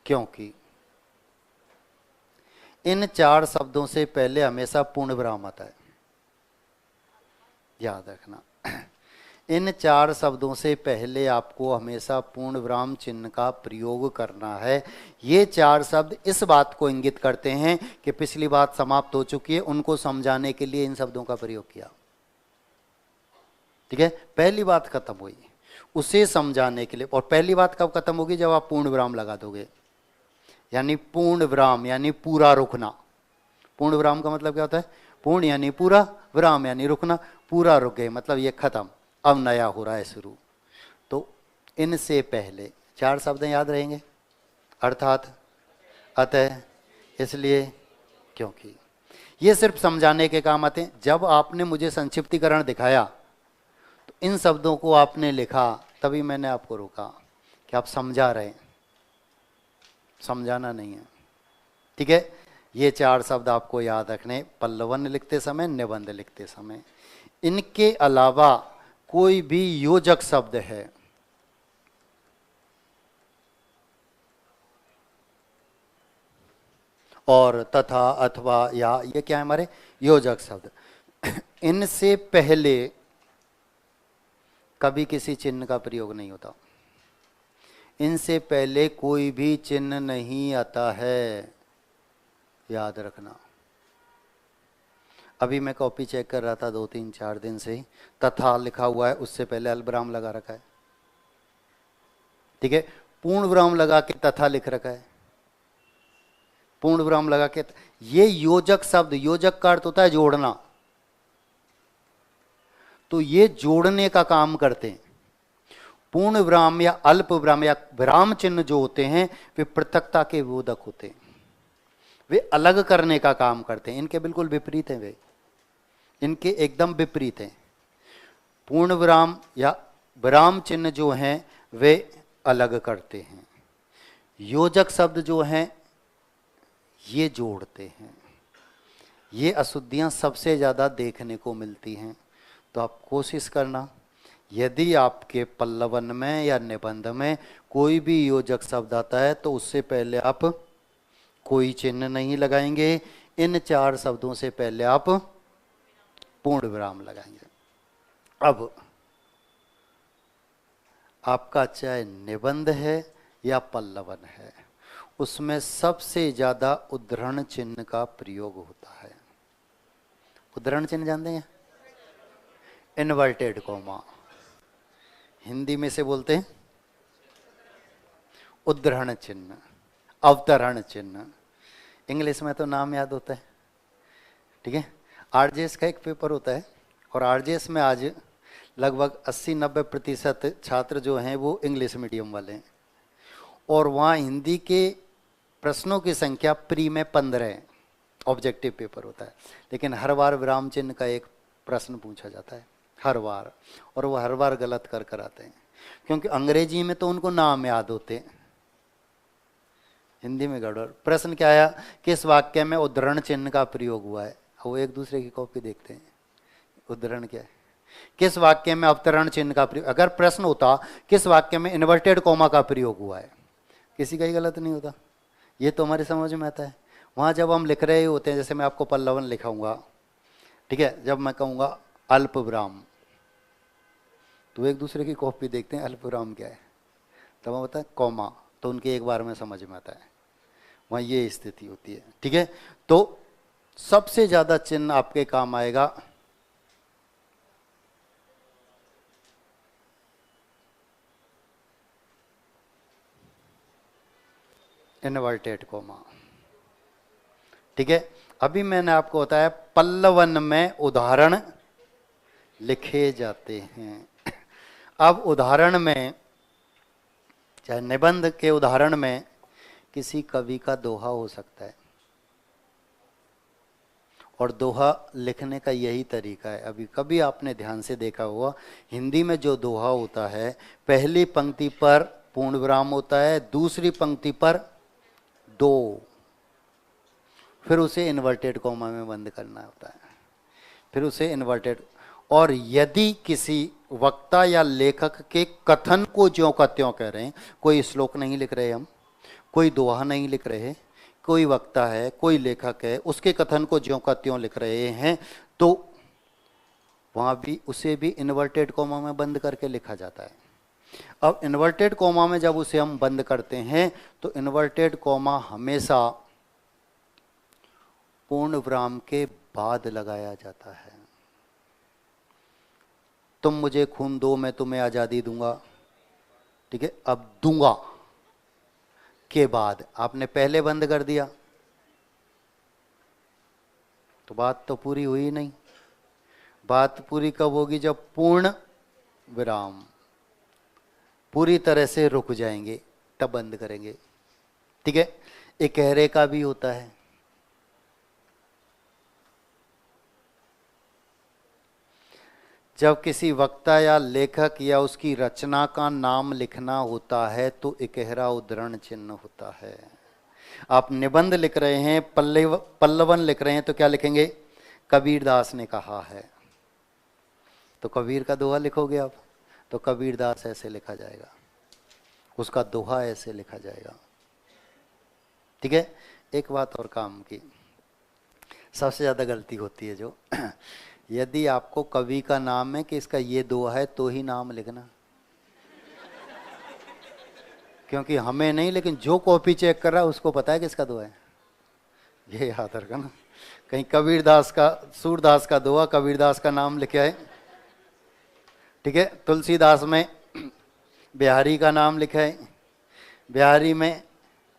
क्योंकि। इन चार शब्दों से पहले हमेशा पूर्ण विराम आता है, याद रखना। इन चार शब्दों से पहले आपको हमेशा पूर्ण विराम चिन्ह का प्रयोग करना है। ये चार शब्द इस बात को इंगित करते हैं कि पिछली बात समाप्त हो चुकी है, उनको समझाने के लिए इन शब्दों का प्रयोग किया, ठीक है। पहली बात खत्म हुई, उसे समझाने के लिए। और पहली बात कब खत्म होगी, जब आप पूर्ण विराम लगा दोगे, यानी पूर्ण विराम यानी पूरा रुकना, पूर्ण विराम का मतलब क्या होता है? पूर्ण यानी पूरा, विराम यानी रुकना। पूरा रुक गए मतलब ये खत्म, अब नया हो रहा है शुरू। तो इनसे पहले 4 शब्द याद रहेंगे, अर्थात, अतः, इसलिए, क्योंकि। ये सिर्फ समझाने के काम आते हैं। जब आपने मुझे संक्षिप्तीकरण दिखाया तो इन शब्दों को आपने लिखा, तभी मैंने आपको रोका कि आप समझा रहे हैं, समझाना नहीं है। ठीक है, ये 4 शब्द आपको याद रखने, पल्लवन लिखते समय, निबंध लिखते समय। इनके अलावा कोई भी योजक शब्द है, और, तथा, अथवा, या, ये क्या है हमारे योजक शब्द। इनसे पहले कभी किसी चिन्ह का प्रयोग नहीं होता। इनसे पहले कोई भी चिन्ह नहीं आता है, याद रखना। अभी मैं कॉपी चेक कर रहा था 2-3-4 दिन से ही, तथा लिखा हुआ है, उससे पहले अल्पविराम लगा रखा है। ठीक है, पूर्ण विराम लगा के तथा लिख रखा है, पूर्ण विराम लगा के। ये योजक शब्द, योजक का अर्थ होता है जोड़ना, तो ये जोड़ने का काम करते हैं। पूर्ण विराम या अल्प विराम या विराम चिन्ह जो होते हैं वे पृथकता के बोधक होते हैं, वे अलग करने का काम करते हैं। इनके बिल्कुल विपरीत हैं वे, इनके एकदम विपरीत हैं। पूर्ण विराम या विराम चिन्ह जो हैं वे अलग करते हैं, योजक शब्द जो हैं ये जोड़ते हैं। ये अशुद्धियां सबसे ज़्यादा देखने को मिलती हैं। तो आप कोशिश करना, यदि आपके पल्लवन में या निबंध में कोई भी योजक शब्द आता है तो उससे पहले आप कोई चिन्ह नहीं लगाएंगे। इन 4 शब्दों से पहले आप पूर्ण विराम लगाएंगे। अब आपका चाहे निबंध है या पल्लवन है, उसमें सबसे ज़्यादा उद्धरण चिन्ह का प्रयोग होता है। उद्धरण चिन्ह जानते हैं? इन्वर्टेड कॉमा, हिंदी में से बोलते हैं उद्धरण चिन्ह, अवतरण चिन्ह। इंग्लिश में तो नाम याद होता है। ठीक है, आरजेएस का एक पेपर होता है, और आरजेएस में आज लगभग 80-90% छात्र जो हैं वो इंग्लिश मीडियम वाले हैं, और वहाँ हिंदी के प्रश्नों की संख्या प्री में 15 है। ऑब्जेक्टिव पेपर होता है, लेकिन हर बार विराम चिन्ह का एक प्रश्न पूछा जाता है, हर बार, और वो हर बार गलत कर आते हैं, क्योंकि अंग्रेजी में तो उनको नाम याद होते हैं, हिंदी में गड़बड़। प्रश्न क्या आया, किस वाक्य में उद्धरण चिन्ह का प्रयोग हुआ है? वो एक दूसरे की कॉपी देखते हैं, उद्धरण क्या है। किस वाक्य में अवतरण चिन्ह का प्रयोग, अगर प्रश्न होता किस वाक्य में इन्वर्टेड कॉमा का प्रयोग हुआ है, किसी का ही गलत नहीं होता। ये तो हमारी समझ में आता है। वहाँ जब हम लिख रहे होते हैं, जैसे मैं आपको पल्लवन लिखाऊंगा, ठीक है, जब मैं कहूँगा अल्प विराम, तो एक दूसरे की कॉपी देखते हैं अल्प विराम क्या है, तब हम बताए कॉमा, तो उनके एक बार में समझ में आता है। वहाँ ये स्थिति होती है। ठीक है, तो सबसे ज़्यादा चिन्ह आपके काम आएगा इन्वर्टेड कॉमा। ठीक है, अभी मैंने आपको बताया पल्लवन में उदाहरण लिखे जाते हैं। अब उदाहरण में, चाहे निबंध के उदाहरण में, किसी कवि का दोहा हो सकता है, और दोहा लिखने का यही तरीका है। अभी कभी आपने ध्यान से देखा होगा, हिंदी में जो दोहा होता है, पहली पंक्ति पर पूर्ण विराम होता है, दूसरी पंक्ति पर 2, फिर उसे इन्वर्टेड कॉमा में बंद करना होता है, फिर उसे इन्वर्टेड। और यदि किसी वक्ता या लेखक के कथन को ज्यों का त्यों कह रहे हैं, कोई श्लोक नहीं लिख रहे हम, कोई दोहा नहीं लिख रहे, कोई वक्ता है, कोई लेखक है, उसके कथन को ज्यों का त्यों लिख रहे हैं, तो वहाँ भी उसे भी इन्वर्टेड कॉमा में बंद करके लिखा जाता है। अब इन्वर्टेड कॉमा में जब उसे हम बंद करते हैं तो इन्वर्टेड कॉमा हमेशा पूर्ण विराम के बाद लगाया जाता है। तुम मुझे खून दो, मैं तुम्हें आज़ादी दूंगा। ठीक है, अब दूंगा के बाद आपने पहले बंद कर दिया, तो बात तो पूरी हुई नहीं। बात पूरी कब होगी? जब पूर्ण विराम, पूरी तरह से रुक जाएंगे, तब बंद करेंगे। ठीक है। इकहरे का भी होता है। जब किसी वक्ता या लेखक या उसकी रचना का नाम लिखना होता है तो इकहरा उद्धरण चिन्ह होता है। आप निबंध लिख रहे हैं, पल्लवन लिख रहे हैं, तो क्या लिखेंगे? कबीरदास ने कहा है। तो कबीर का दोहा लिखोगे आप, तो कबीरदास ऐसे लिखा जाएगा, उसका दोहा ऐसे लिखा जाएगा। ठीक है। एक बात और काम की, सबसे ज्यादा गलती होती है जो यदि आपको कवि का नाम है कि इसका ये दोहा है तो ही नाम लिखना, क्योंकि हमें नहीं, लेकिन जो कॉपी चेक कर रहा है उसको पता है किसका दोहा है। ये याद रखना। कहीं कबीरदास का, सूरदास का दोहा, कबीरदास का नाम लिखे है। ठीक है। तुलसीदास में बिहारी का नाम लिखा है, बिहारी में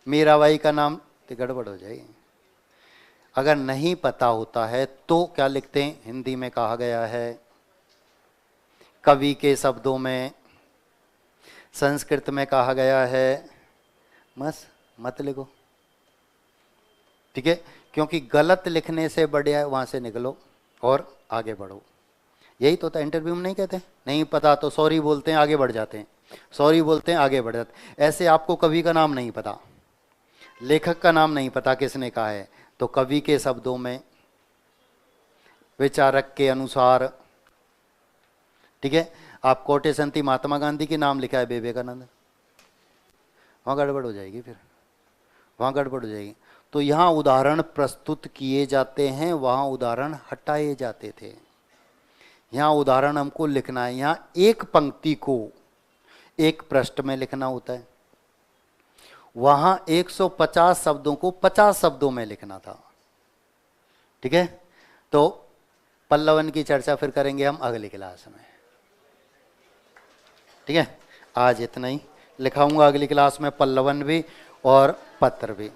मीराबाई का नाम, तो गड़बड़ हो जाएगी। अगर नहीं पता होता है तो क्या लिखते हैं? हिंदी में कहा गया है, कवि के शब्दों में, संस्कृत में कहा गया है, बस मत लिखो। ठीक है। क्योंकि गलत लिखने से बढ़िया है वहां से निकलो और आगे बढ़ो। यही तो होता है। इंटरव्यू में नहीं कहते नहीं पता तो सॉरी बोलते हैं, आगे बढ़ जाते हैं, सॉरी बोलते हैं, आगे बढ़ जाते हैं। ऐसे आपको कवि का नाम नहीं पता, लेखक का नाम नहीं पता किसने कहा है, तो कवि के शब्दों में, विचारक के अनुसार। ठीक है। आप कोटे संती महात्मा गांधी के नाम लिखा है विवेकानंद, वहां गड़बड़ हो जाएगी, फिर वहां गड़बड़ हो जाएगी। तो यहां उदाहरण प्रस्तुत किए जाते हैं, वहां उदाहरण हटाए जाते थे। यहां उदाहरण हमको लिखना है। यहां एक पंक्ति को एक पृष्ठ में लिखना होता है, वहां 150 शब्दों को 50 शब्दों में लिखना था। ठीक है। तो पल्लवन की चर्चा फिर करेंगे हम अगली क्लास में। ठीक है। आज इतना ही लिखाऊंगा, अगली क्लास में पल्लवन भी और पत्र भी।